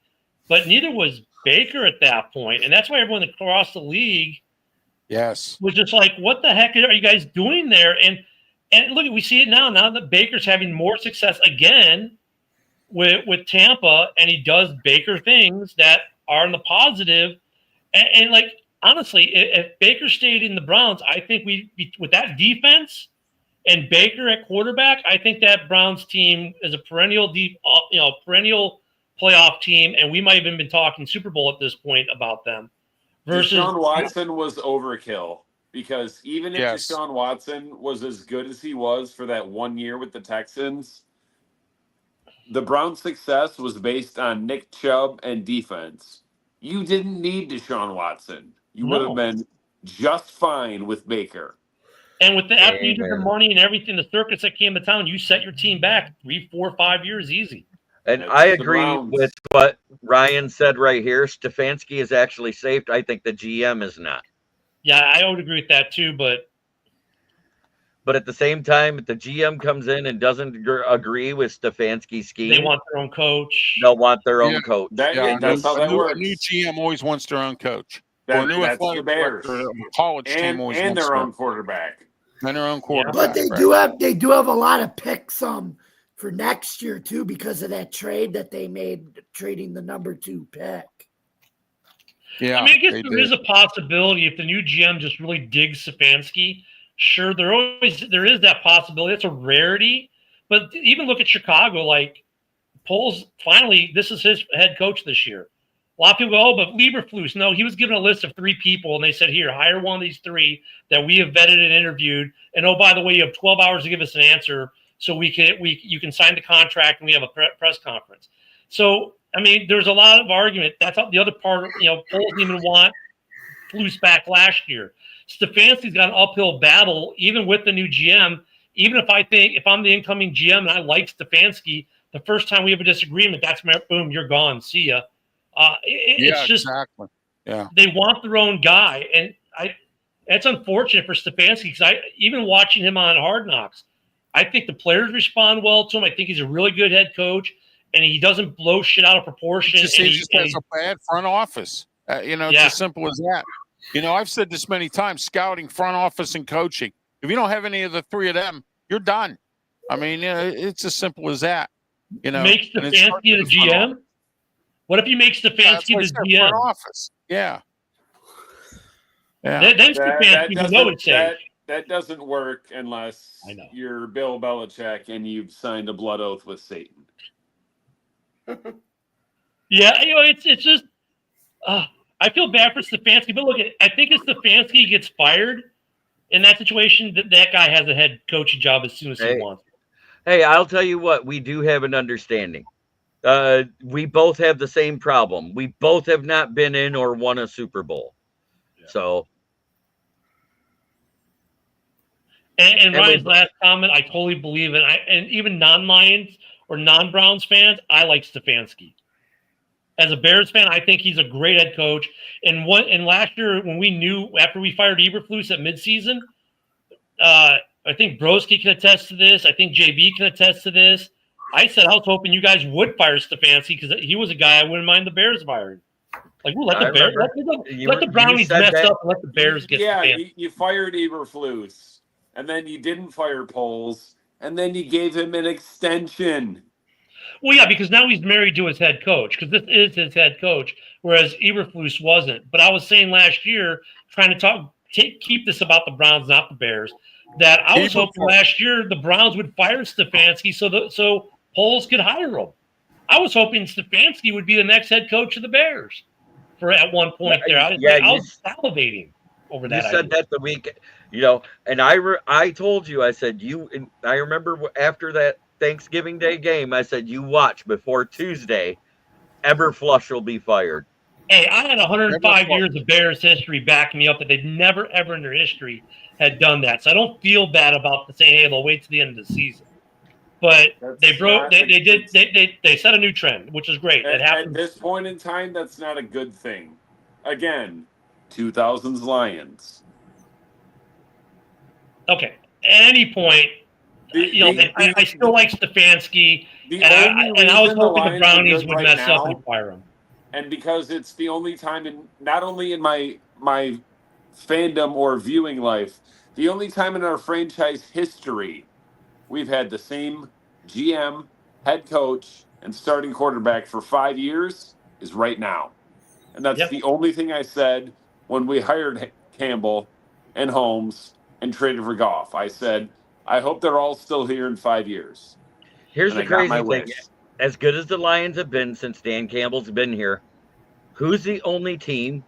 but neither was Baker at that point. And that's why everyone across the league was just like, what the heck are you guys doing there? And look, we see it now that Baker's having more success again with Tampa, and he does Baker things that are in the positive. And like, honestly, if Baker stayed in the Browns, I think with that defense and Baker at quarterback, I think that Browns team is a perennial playoff team, and we might have even been talking Super Bowl at this point about them. Versus Deshaun Watson was overkill, because even if Deshaun Watson was as good as he was for that 1 year with the Texans, the Browns' success was based on Nick Chubb and defense. You didn't need Deshaun Watson. You would have been just fine with Baker. And with after you did the money and everything, the circus that came to town, you set your team back 3, 4, 5 years easy. And I agree with what Ryan said right here. Stefanski is actually safe. I think the GM is not. Yeah, I would agree with that too, but at the same time, if the GM comes in and doesn't agree with Stefanski's scheme, they want their own coach. They'll want their own coach. That's how that works. A new GM always wants their own coach. That's the Bears. College team always and their own quarterback. And their own quarterback. But they do have a lot of picks for next year too, because of that trade that they made, trading the number 2 pick. Yeah, I mean, I guess there is a possibility if the new GM just really digs Stefanski. Sure, there is that possibility. It's a rarity, but even look at Chicago. Like Poles, finally, this is his head coach this year. A lot of people go, oh, but Lieberflus. No, he was given a list of 3 people, and they said, here, hire one of these 3 that we have vetted and interviewed. And oh, by the way, you have 12 hours to give us an answer, so you can sign the contract, and we have a press conference. So, I mean, there's a lot of argument. That's the other part. Poles didn't even want Flus back last year. Stefanski's got an uphill battle, even with the new GM. Even if I'm the incoming GM and I like Stefanski, The first time we have a disagreement, that's boom, you're gone. See ya. It's just exactly. Yeah, they want their own guy, and it's unfortunate for Stefanski because even watching him on Hard Knocks, I think the players respond well to him. I think he's a really good head coach, and he doesn't blow shit out of proportion. He just has a bad front office. It's as simple as that. I've said this many times: scouting, front office, and coaching. If you don't have any of the three of them, you're done. I mean, it's as simple as that. Make Stefanski the GM. What if you make Stefanski the GM? Front office. Yeah. Then Stefanski would know it's safe. That doesn't work unless you're Bill Belichick and you've signed a blood oath with Satan. Yeah, it's just I feel bad for Stefanski, but look, I think if Stefanski gets fired in that situation, that guy has a head coaching job as soon as he wants. Hey, I'll tell you what, we do have an understanding. We both have the same problem. We both have not been in or won a Super Bowl. Yeah. So. And Ryan's last comment, I totally believe in. And even non-Lions or non-Browns fans, I like Stefanski. As a Bears fan, I think he's a great head coach. And last year, when we knew after we fired Eberflus at midseason, I think Broski can attest to this. I think JB can attest to this. I said I was hoping you guys would fire Stefanski because he was a guy I wouldn't mind the Bears firing. Like, let the Brownies mess up and let the Bears get. Yeah, you fired Eberflus, and then you didn't fire Poles, and then you gave him an extension. Well, yeah, because now he's married to his head coach because this is his head coach, whereas Eberflus wasn't. But I was saying last year, trying to keep this about the Browns, not the Bears, that I was hoping last year the Browns would fire Stefanski so Poles could hire him. I was hoping Stefanski would be the next head coach of the Bears at one point there. I was salivating over that. You said that the week, and I told you, I said, I remember after that Thanksgiving Day game, I said, you watch before Tuesday, Eberflush will be fired. Hey, I had 105 years of Bears history backing me up that they'd never, ever in their history had done that. So I don't feel bad about saying, hey, they'll wait to the end of the season. But they set a new trend, which is great. At this point in time, that's not a good thing. Again, 2000s Lions. Okay. At any point, I still like Stefanski, and I was hoping the Brownies would mess up and fire him. And because it's the only time not only in my fandom or viewing life, the only time in our franchise history we've had the same GM, head coach, and starting quarterback for 5 years is right now. And that's the only thing I said when we hired Campbell and Holmes and traded for Goff. I said, I hope they're all still here in 5 years. Here's the crazy thing. As good as the Lions have been since Dan Campbell's been here, who's the only team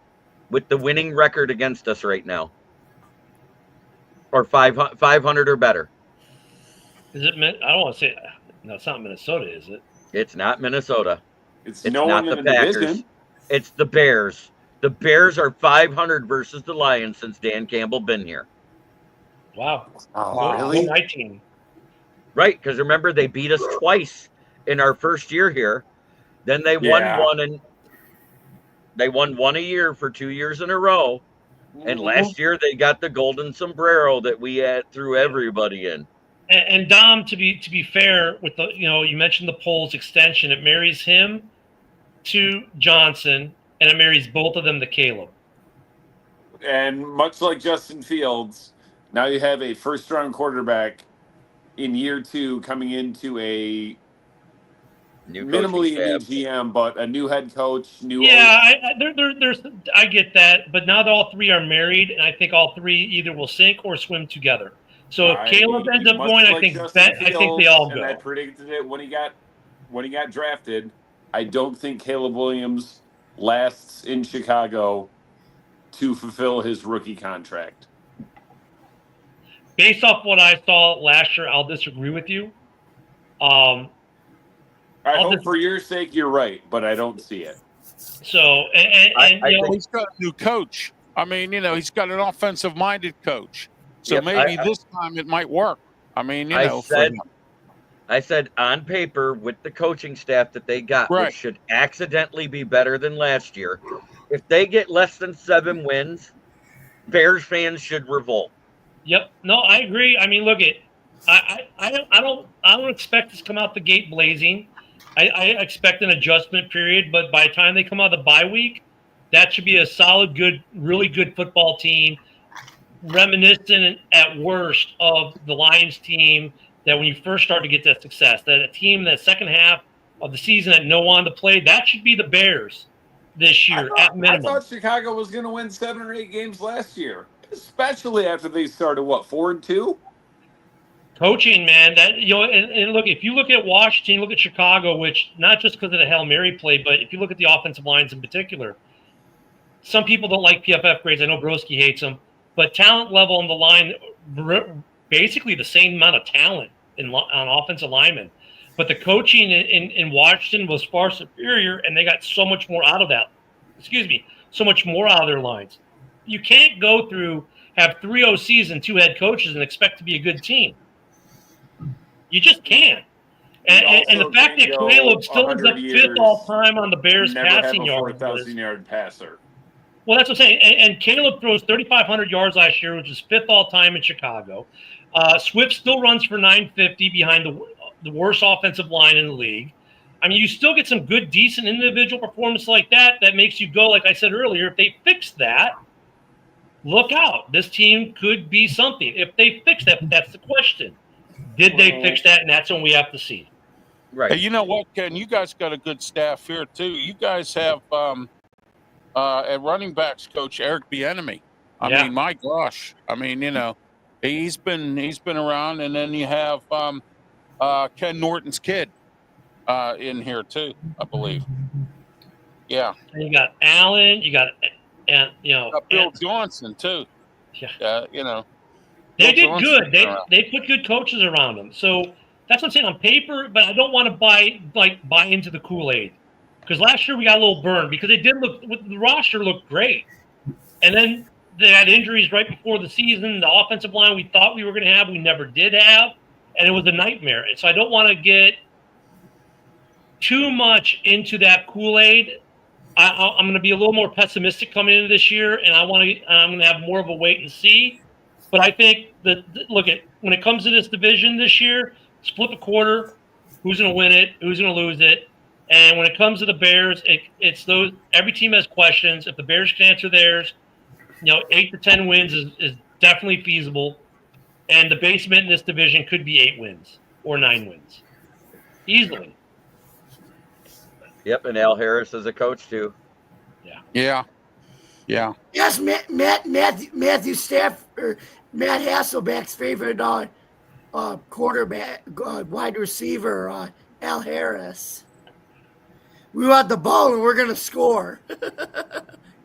with the winning record against us right now? Or 500 or better? Is it? I don't want to say. No, it's not Minnesota, is it? It's not Minnesota. It's no not the Packers. Division. It's the Bears. The Bears are 500 versus the Lions since Dan Campbell been here. Wow. Oh, really? My team. Right, because remember they beat us twice in our first year here. Then they won one, and they won one a year for 2 years in a row. And last year they got the golden sombrero that we threw everybody in. And Dom, to be fair, with the you mentioned the Poles extension, it marries him to Johnson, and it marries both of them to Caleb. And much like Justin Fields, now you have a first-round quarterback in year 2 coming into a minimally a new GM, but a new head coach, I get that, but now that all three are married, and I think all three either will sink or swim together. So if Caleb ends up going, I think they all go. And I predicted it when he got drafted. I don't think Caleb Williams lasts in Chicago to fulfill his rookie contract. Based off what I saw last year, I'll disagree with you. I hope for your sake you're right, but I don't see it. So, I think he's got a new coach. I mean, he's got an offensive-minded coach. So maybe this time it might work. I mean, I I said on paper with the coaching staff that they got, Right. which should accidentally be better than last year. If they get less than 7 wins, Bears fans should revolt. Yep. No, I agree. I mean, look at I don't expect us to come out the gate blazing. I expect an adjustment period, but by the time they come out of the bye week, that should be a solid, good, really good football team, reminiscent at worst of the Lions team that when you first started to get that success, that a team that second half of the season that no one to play, that should be the Bears this year at I minimum. thought Chicago was going to win 7 or 8 games last year, especially after they started 4-2. Coaching, man, that and look, if you look at Washington, look at Chicago, which not just because of the Hail Mary play, but if you look at the offensive lines in particular, some people don't like PFF grades. I know Broski hates them, but talent level on the line, basically the same amount of talent on offensive linemen. But the coaching in Washington was far superior, and they got so much more out of that. So much more out of their lines. You can't go through, have 3 OCs and 2 head coaches and expect to be a good team. You just can't. And the fact that Caleb still ends up 5th all time on the Bears passing yards. 4,000-yard passer. Well, that's what I'm saying. And Caleb throws 3,500 yards last year, which is 5th all time in Chicago. Swift still runs for 950 behind the worst offensive line in the league. I mean, you still get some good, decent individual performance like that makes you go, like I said earlier, if they fix that, look out. This team could be something. If they fix that, that's the question. Did they fix that? And that's when we have to see. Right. Hey, you know what, Ken? You guys got a good staff here, too. You guys have at running backs coach Eric Bieniemy. I mean, my gosh. I mean, he's been around. And then you have Ken Norton's kid in here, too, I believe. Yeah. And you got Allen. You got, Bill Johnson, too. Yeah. They did good. They put good coaches around them. So that's what I'm saying on paper, but I don't want to buy into the Kool-Aid. Because last year we got a little burned because they did the roster looked great. And then they had injuries right before the season. The offensive line we thought we were going to have, we never did have. And it was a nightmare. And so I don't want to get too much into that Kool-Aid. I'm going to be a little more pessimistic coming into this year, and I'm going to have more of a wait and see. But I think when it comes to this division this year, split the quarter. Who's going to win it? Who's going to lose it? And when it comes to the Bears, it's those. Every team has questions. If the Bears can answer theirs, 8 to 10 wins is definitely feasible. And the basement in this division could be 8 wins or 9 wins, easily. Yep, and Al Harris is a coach too. Yeah. Yes, Matthew Stafford, Matt Hasselbeck's favorite quarterback, wide receiver, Al Harris. We want the ball and we're going to score.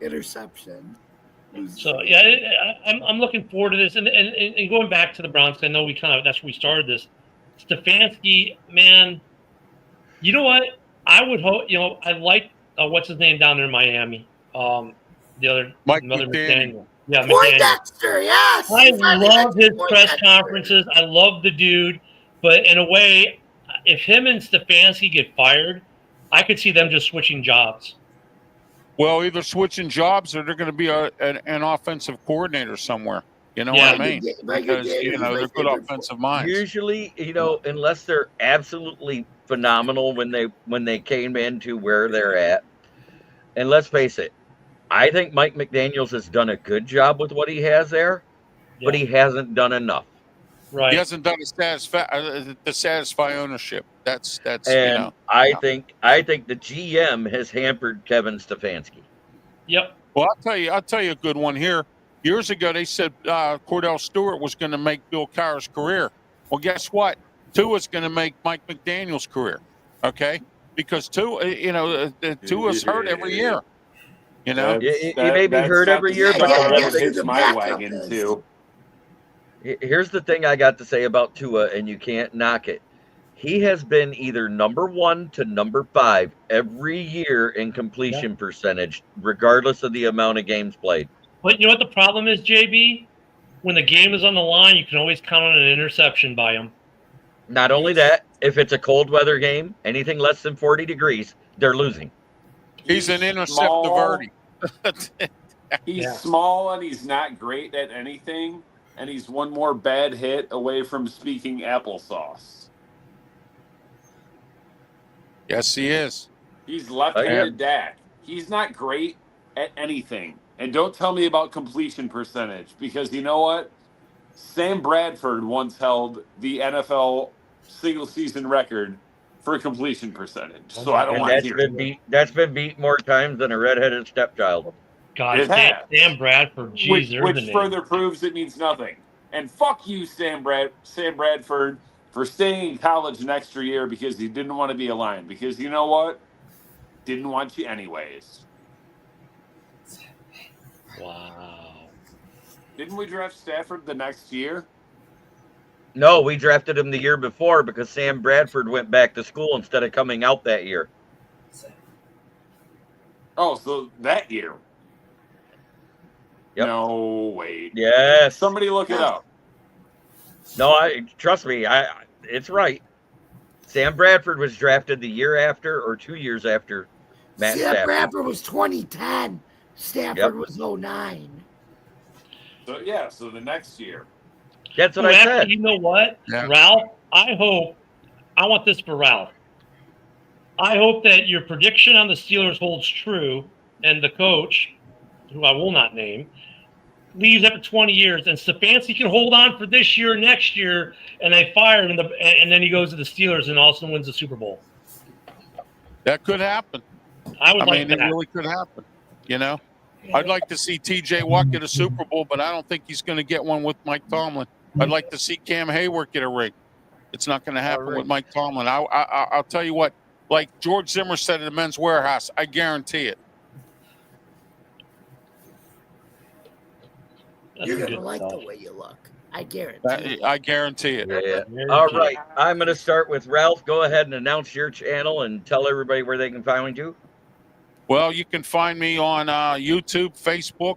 Interception. So, I'm looking forward to this. And going back to the Browns, I know that's where we started this. Stefanski, man, you know what? I would hope, I like, what's his name down there in Miami? The other McDaniel. Yeah, Poindexter, yes. I love his press conferences. I love the dude. But in a way, if him and Stefanski get fired, I could see them just switching jobs. Well, either switching jobs or they're going to be an offensive coordinator somewhere. You know what I mean? Because, they're good offensive minds. Usually, unless they're absolutely phenomenal when they came into where they're at. And let's face it, I think Mike McDaniels has done a good job with what he has there, but he hasn't done enough. Right. He hasn't done to satisfy ownership. That's and I think the GM has hampered Kevin Stefanski. Yep. Well, I'll tell you a good one here. Years ago, they said Cordell Stewart was going to make Bill Cowher's career. Well, guess what? Tua's going to make Mike McDaniel's career. Okay, because Tua's hurt every year. You may be hurt every year, but that hits my wagon too. Here's the thing I got to say about Tua, and you can't knock it. He has been either number 1 to number 5 every year in completion percentage, regardless of the amount of games played. But you know what the problem is, JB? When the game is on the line, you can always count on an interception by him. Not only that, if it's a cold weather game, anything less than 40 degrees, they're losing. He's an small. interceptor. He's small and he's not great at anything, and he's one more bad hit away from speaking applesauce. Yes, he is. He's left-handed Dak. He's not great at anything. And don't tell me about completion percentage, because you know what? Sam Bradford once held the NFL single-season record for completion percentage. So I don't want to hear it. That's been beat more times than a redheaded stepchild. God, Sam Bradford, geez, which further proves it means nothing. And fuck you, Sam Bradford, for staying in college an extra year because he didn't want to be a Lion. Because you know what? Didn't want you anyways. Wow. Didn't we draft Stafford the next year? No, we drafted him the year before because Sam Bradford went back to school instead of coming out that year. Oh, so that year. Yep. No, wait. Yes. Somebody look it up. No, trust me, it's right. Sam Bradford was drafted the year after or 2 years after Matt Sam Stafford. Bradford was 2010. Stafford was 09. So the next year. That's what I said. You know what, Ralph? I want this for Ralph. I hope that your prediction on the Steelers holds true, and the coach, who I will not name, leaves after 20 years, and Stefanski can hold on for this year, next year, and they fire him, and then he goes to the Steelers and also wins the Super Bowl. That could happen. I mean, it really could happen. You know, I'd like to see T.J. Watt get a Super Bowl, but I don't think he's going to get one with Mike Tomlin. I'd like to see Cam Hayward get a ring. It's not going to happen with Mike Tomlin. I'll tell you what. Like George Zimmer said at the Men's Warehouse, I guarantee it. You're going to like the way you look. I guarantee it. I guarantee it. Yeah. All right. I'm going to start with Ralph. Go ahead and announce your channel and tell everybody where they can find you. Well, you can find me on YouTube, Facebook.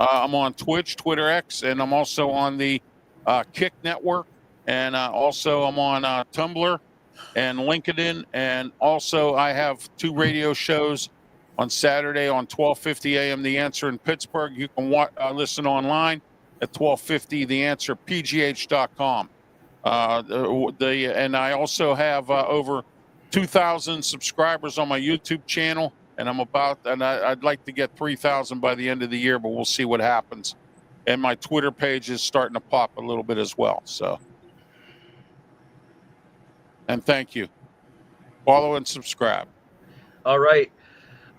I'm on Twitch, Twitter X, and I'm also on the Kick Network. And also I'm on Tumblr and LinkedIn. And also I have 2 radio shows on Saturday on 1250 a.m. The Answer in Pittsburgh. You can listen online at 1250 theanswerpgh.com. And I also have over 2,000 subscribers on my YouTube channel, and I'd like to get 3,000 by the end of the year, but we'll see what happens. And my Twitter page is starting to pop a little bit as well. So, and thank you. Follow and subscribe. All right.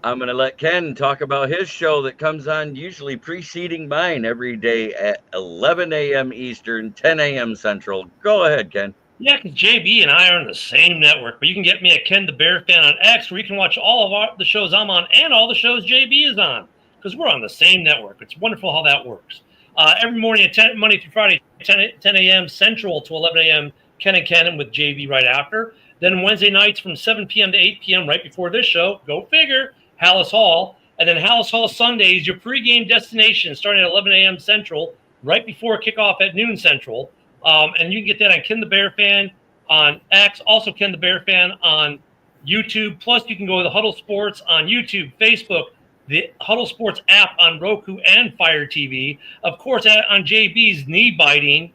I'm going to let Ken talk about his show that comes on usually preceding mine every day at 11 a.m. Eastern, 10 a.m. Central. Go ahead, Ken. Yeah, because JB and I are on the same network, but you can get me at Ken the Bear Fan on X, where you can watch all of the shows I'm on and all the shows JB is on, because we're on the same network. It's wonderful how that works. Every morning at Monday through Friday, 10 a.m. Central to 11 a.m. Ken and Ken with JB right after. Then Wednesday nights from 7 p.m. to 8 p.m. right before this show, go figure, Hallis Hall. And then Hallis Hall Sundays, your pregame destination, starting at 11 a.m. Central, right before kickoff at noon Central. And you can get that on Ken the Bear Fan on X, also Ken the Bear Fan on YouTube. Plus, you can go to the Huddle Sports on YouTube, Facebook, the Huddle Sports app on Roku and Fire TV. Of course, on JB's Knee Biting,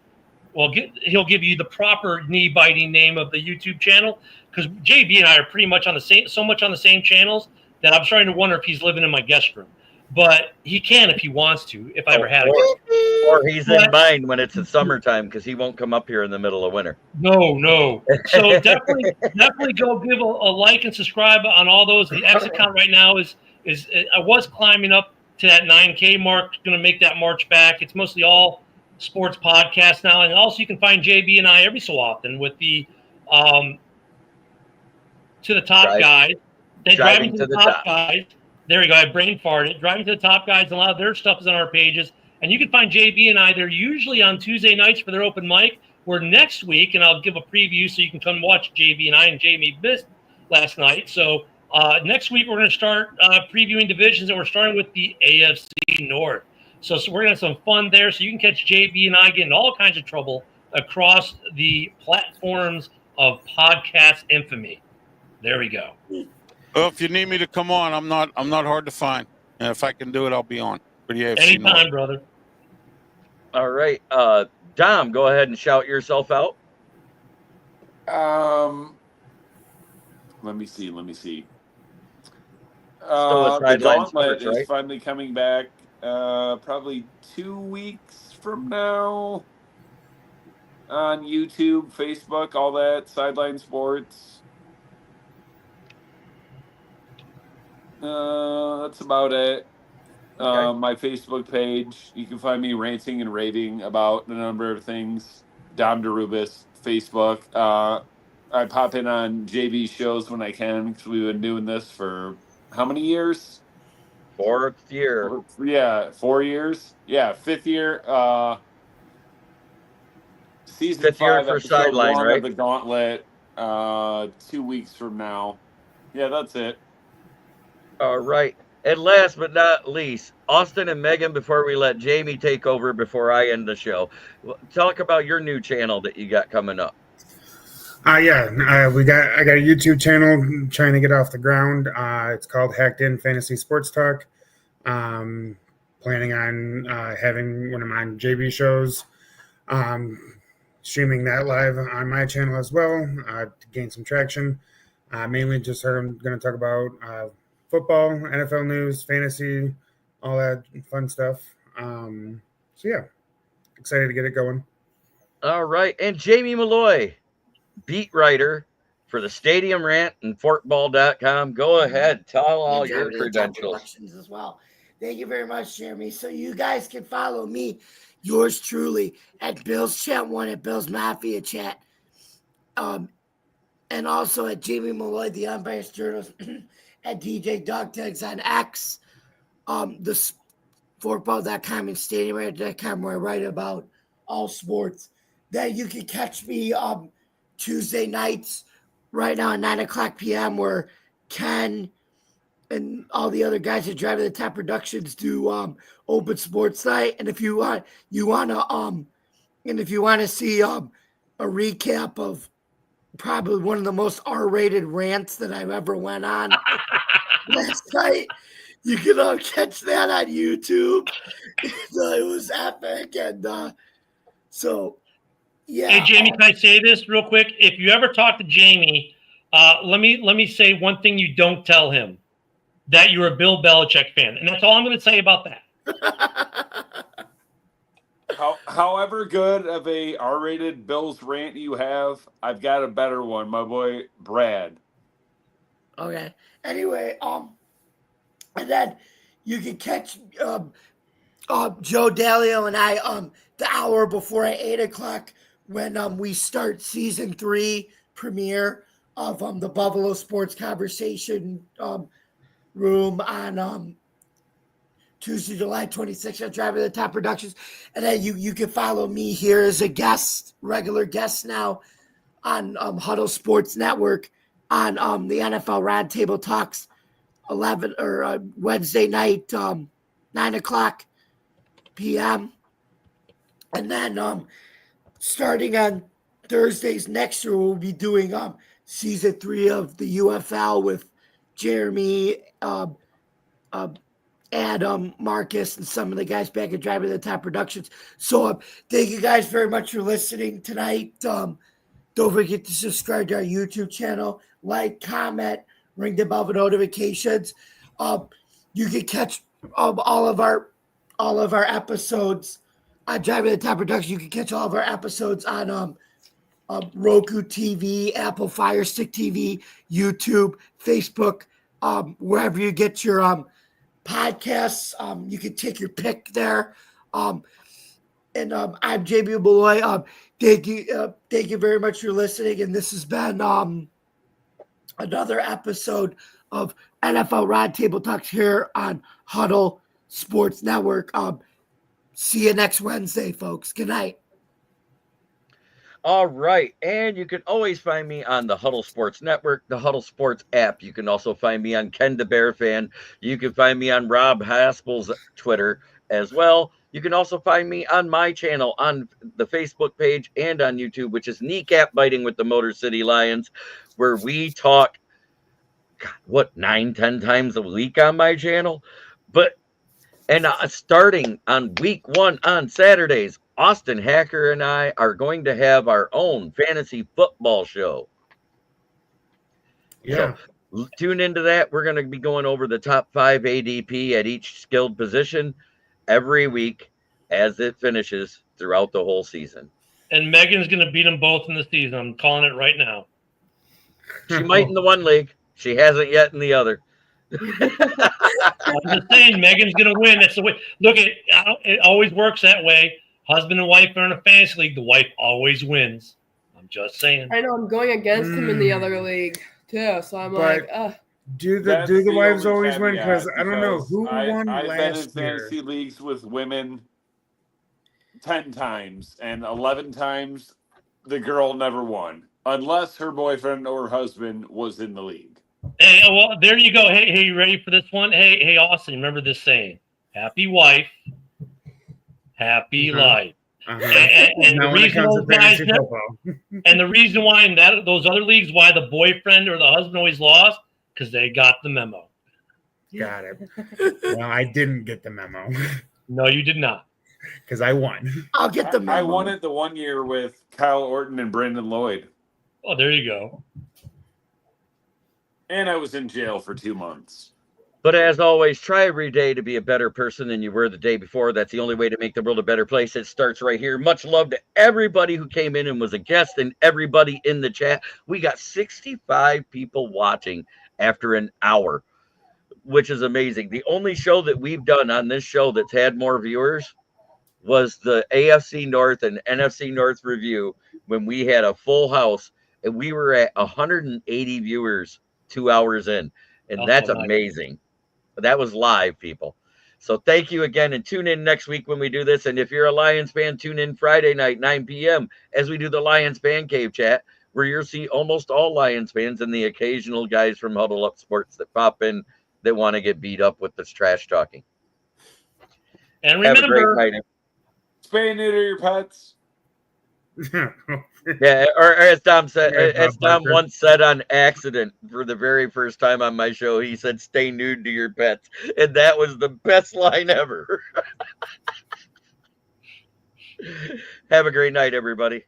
well, he'll give you the proper Knee Biting name of the YouTube channel, because JB and I are pretty much on the same, so much on the same channels that I'm starting to wonder if he's living in my guest room. But he can if he wants to, if I ever had it. Or he's in mine when it's in summertime, because he won't come up here in the middle of winter. No. So definitely go give a like and subscribe on all those. The X account right now is I was climbing up to that 9K mark, going to make that march back. It's mostly all sports podcasts now. And also you can find JB and I every so often with the To the Top guys. Driving to the top guys. There we go. I brain farted. Driving to the Top guys. A lot of their stuff is on our pages. And you can find JB and I. They're usually on Tuesday nights for their open mic. Where next week, and I'll give a preview so you can come watch JB and I and Jamie missed last night. So next week, we're going to start previewing divisions, and we're starting with the AFC North. So we're going to have some fun there. So you can catch JB and I getting all kinds of trouble across the platforms of podcast infamy. There we go. Well, if you need me to come on, I'm not hard to find. And if I can do it, I'll be on. But yeah, anytime, brother. All right. Dom, go ahead and shout yourself out. Let me see. The Gauntlet is finally coming back probably 2 weeks from now on YouTube, Facebook, all that. Sideline Sports. That's about it. Okay. My Facebook page, you can find me ranting and raving about a number of things. Dom DeRubis, Facebook. I pop in on JB shows when I can because we've been doing this for how many years? 4th year. Yeah, 4 years. Yeah, 5th year. Season 5th year 5, for episode Sideline, 1 right? of the Gauntlet. 2 weeks from now. Yeah, that's it. All right. And last but not least, Austin and Megan, before we let Jamie take over before I end the show, talk about your new channel that you got coming up. I got a YouTube channel trying to get off the ground. It's called Hacked In Fantasy Sports Talk. Planning on having one of my JB shows, streaming that live on my channel as well to gain some traction. Mainly just I'm going to talk about football, NFL news, fantasy, all that fun stuff. So yeah, excited to get it going. All right. And Jamie Malloy, beat writer for the Stadium Rant and Fortball.com. Go ahead. Tell all your credentials. As well. Thank you very much, Jeremy. So you guys can follow me, yours truly, at Bill's Chat 1 at Bill's Mafia Chat. And also at Jamie Malloy, the Unbiased Journalist, at DJ Dog Tags on X, the Fortball.com and StadiumRant.com, where I write about all sports. Then you can catch me Tuesday nights right now at 9:00 p.m. where Ken and all the other guys at Drive to the Top Productions do Open Sports Night. And if you want to see a recap of probably one of the most R-rated rants that I've ever went on last night, you can catch that on YouTube. It was epic, and so yeah. Hey Jamie, can I say this real quick? If you ever talk to Jamie, let me say one thing you don't tell him: that you're a Bill Belichick fan, and that's all I'm going to say about that. However good of a R-rated Bills rant you have, I've got a better one, my boy Brad. Okay. Anyway, and then you can catch Joe Dalio and I the hour before at 8:00 when we start season 3 premiere of the Buffalo Sports Conversation room on Tuesday, July 26th at Drive to the Top Productions. And then you can follow me here as a guest, regular guest now on Huddle Sports Network on the NFL Roundtable Talks 11 or Wednesday night, 9:00 p.m. And then starting on Thursdays next year, we'll be doing season 3 of the UFL with Jeremy, Adam, Marcus, and some of the guys back at Drive to the Top Productions. So thank you guys very much for listening tonight. Don't forget to subscribe to our YouTube channel, like, comment, ring the bell for notifications. You can catch all of our episodes on Drive to the Top Productions. You can catch all of our episodes on Roku TV, Apple Fire Stick TV, YouTube, Facebook, wherever you get your podcasts. You can take your pick there. And I'm JB Malloy. Thank you very much for listening. And this has been another episode of NFL Roundtable Talks here on Huddle Sports Network. See you next Wednesday, folks. Good night. All right. And you can always find me on the Huddle Sports Network, the Huddle Sports app. You can also find me on Ken the Bear Fan. You can find me on Rob Haspel's Twitter as well. You can also find me on my channel on the Facebook page and on YouTube, which is Kneecap Biting with the Motor City Lions, where we talk, 9-10 times a week on my channel. And starting on week 1 on Saturdays, Austin Hacker and I are going to have our own fantasy football show. Yeah. So tune into that. We're going to be going over the top 5 ADP at each skilled position every week as it finishes throughout the whole season. And Megan's going to beat them both in the season. I'm calling it right now. She might in the one league. She hasn't yet in the other. I'm just saying, Megan's going to win. That's the way. Look, it always works that way. Husband and wife are in a fantasy league. The wife always wins. I'm just saying. I know I'm going against him in the other league too, so I'm like, do the wives always win? Because I don't know who won I've last been in year. fantasy leagues with women 10 times, and 11 times the girl never won, unless her boyfriend or husband was in the league. Hey, well, there you go. Hey, you ready for this one? Hey, Austin, remember this saying: "Happy wife, happy life." And the reason those guys and the reason why in those other leagues, why the boyfriend or the husband always lost, because they got the memo. Got it. Well, I didn't get the memo. No, you did not. Because I won. I'll get the memo. I won it the one year with Kyle Orton and Brandon Lloyd. Oh, there you go. And I was in jail for 2 months. But as always, try every day to be a better person than you were the day before. That's the only way to make the world a better place. It starts right here. Much love to everybody who came in and was a guest and everybody in the chat. We got 65 people watching after an hour, which is amazing. The only show that we've done on this show that's had more viewers was the AFC North and NFC North review when we had a full house and we were at 180 viewers 2 hours in. And that's amazing. That was live, people. So thank you again, and tune in next week when we do this. And if you're a Lions fan, tune in Friday night, 9 p.m. as we do the Lions Fan Cave chat, where you'll see almost all Lions fans and the occasional guys from Huddle Up Sports that pop in that want to get beat up with this trash talking. And remember, have a great night. Spay and neuter your pets. Yeah, or as Tom said, as Tom once said on accident for the very first time on my show, he said, "Stay nude to your pets," and that was the best line ever. Have a great night, everybody.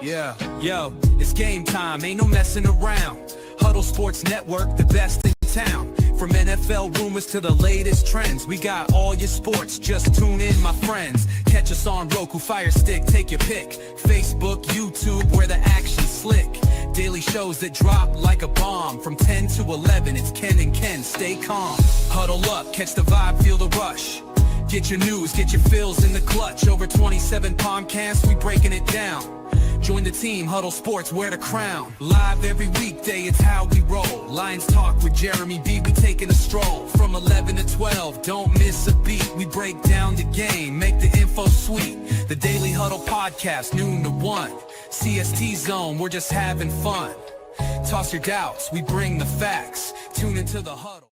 Yeah, yo, it's game time. Ain't no messing around. Huddle Sports Network, the best in town. From NFL rumors to the latest trends, we got all your sports. Just tune in, my friends. Catch us on Roku, Fire Stick, take your pick. Facebook, YouTube, where the action's slick. Daily shows that drop like a bomb. From 10 to 11, it's Ken and Ken. Stay calm. Huddle up, catch the vibe, feel the rush. Get your news, get your fills in the clutch. Over 27 podcasts, we breaking it down. Join the team, Huddle Sports, wear the crown. Live every weekday, it's how we roll. Lions Talk with Jeremy B, we taking a stroll. From 11 to 12, don't miss a beat. We break down the game, make the info sweet. The Daily Huddle Podcast, noon to 1. CST Zone, we're just having fun. Toss your doubts, we bring the facts. Tune into the Huddle.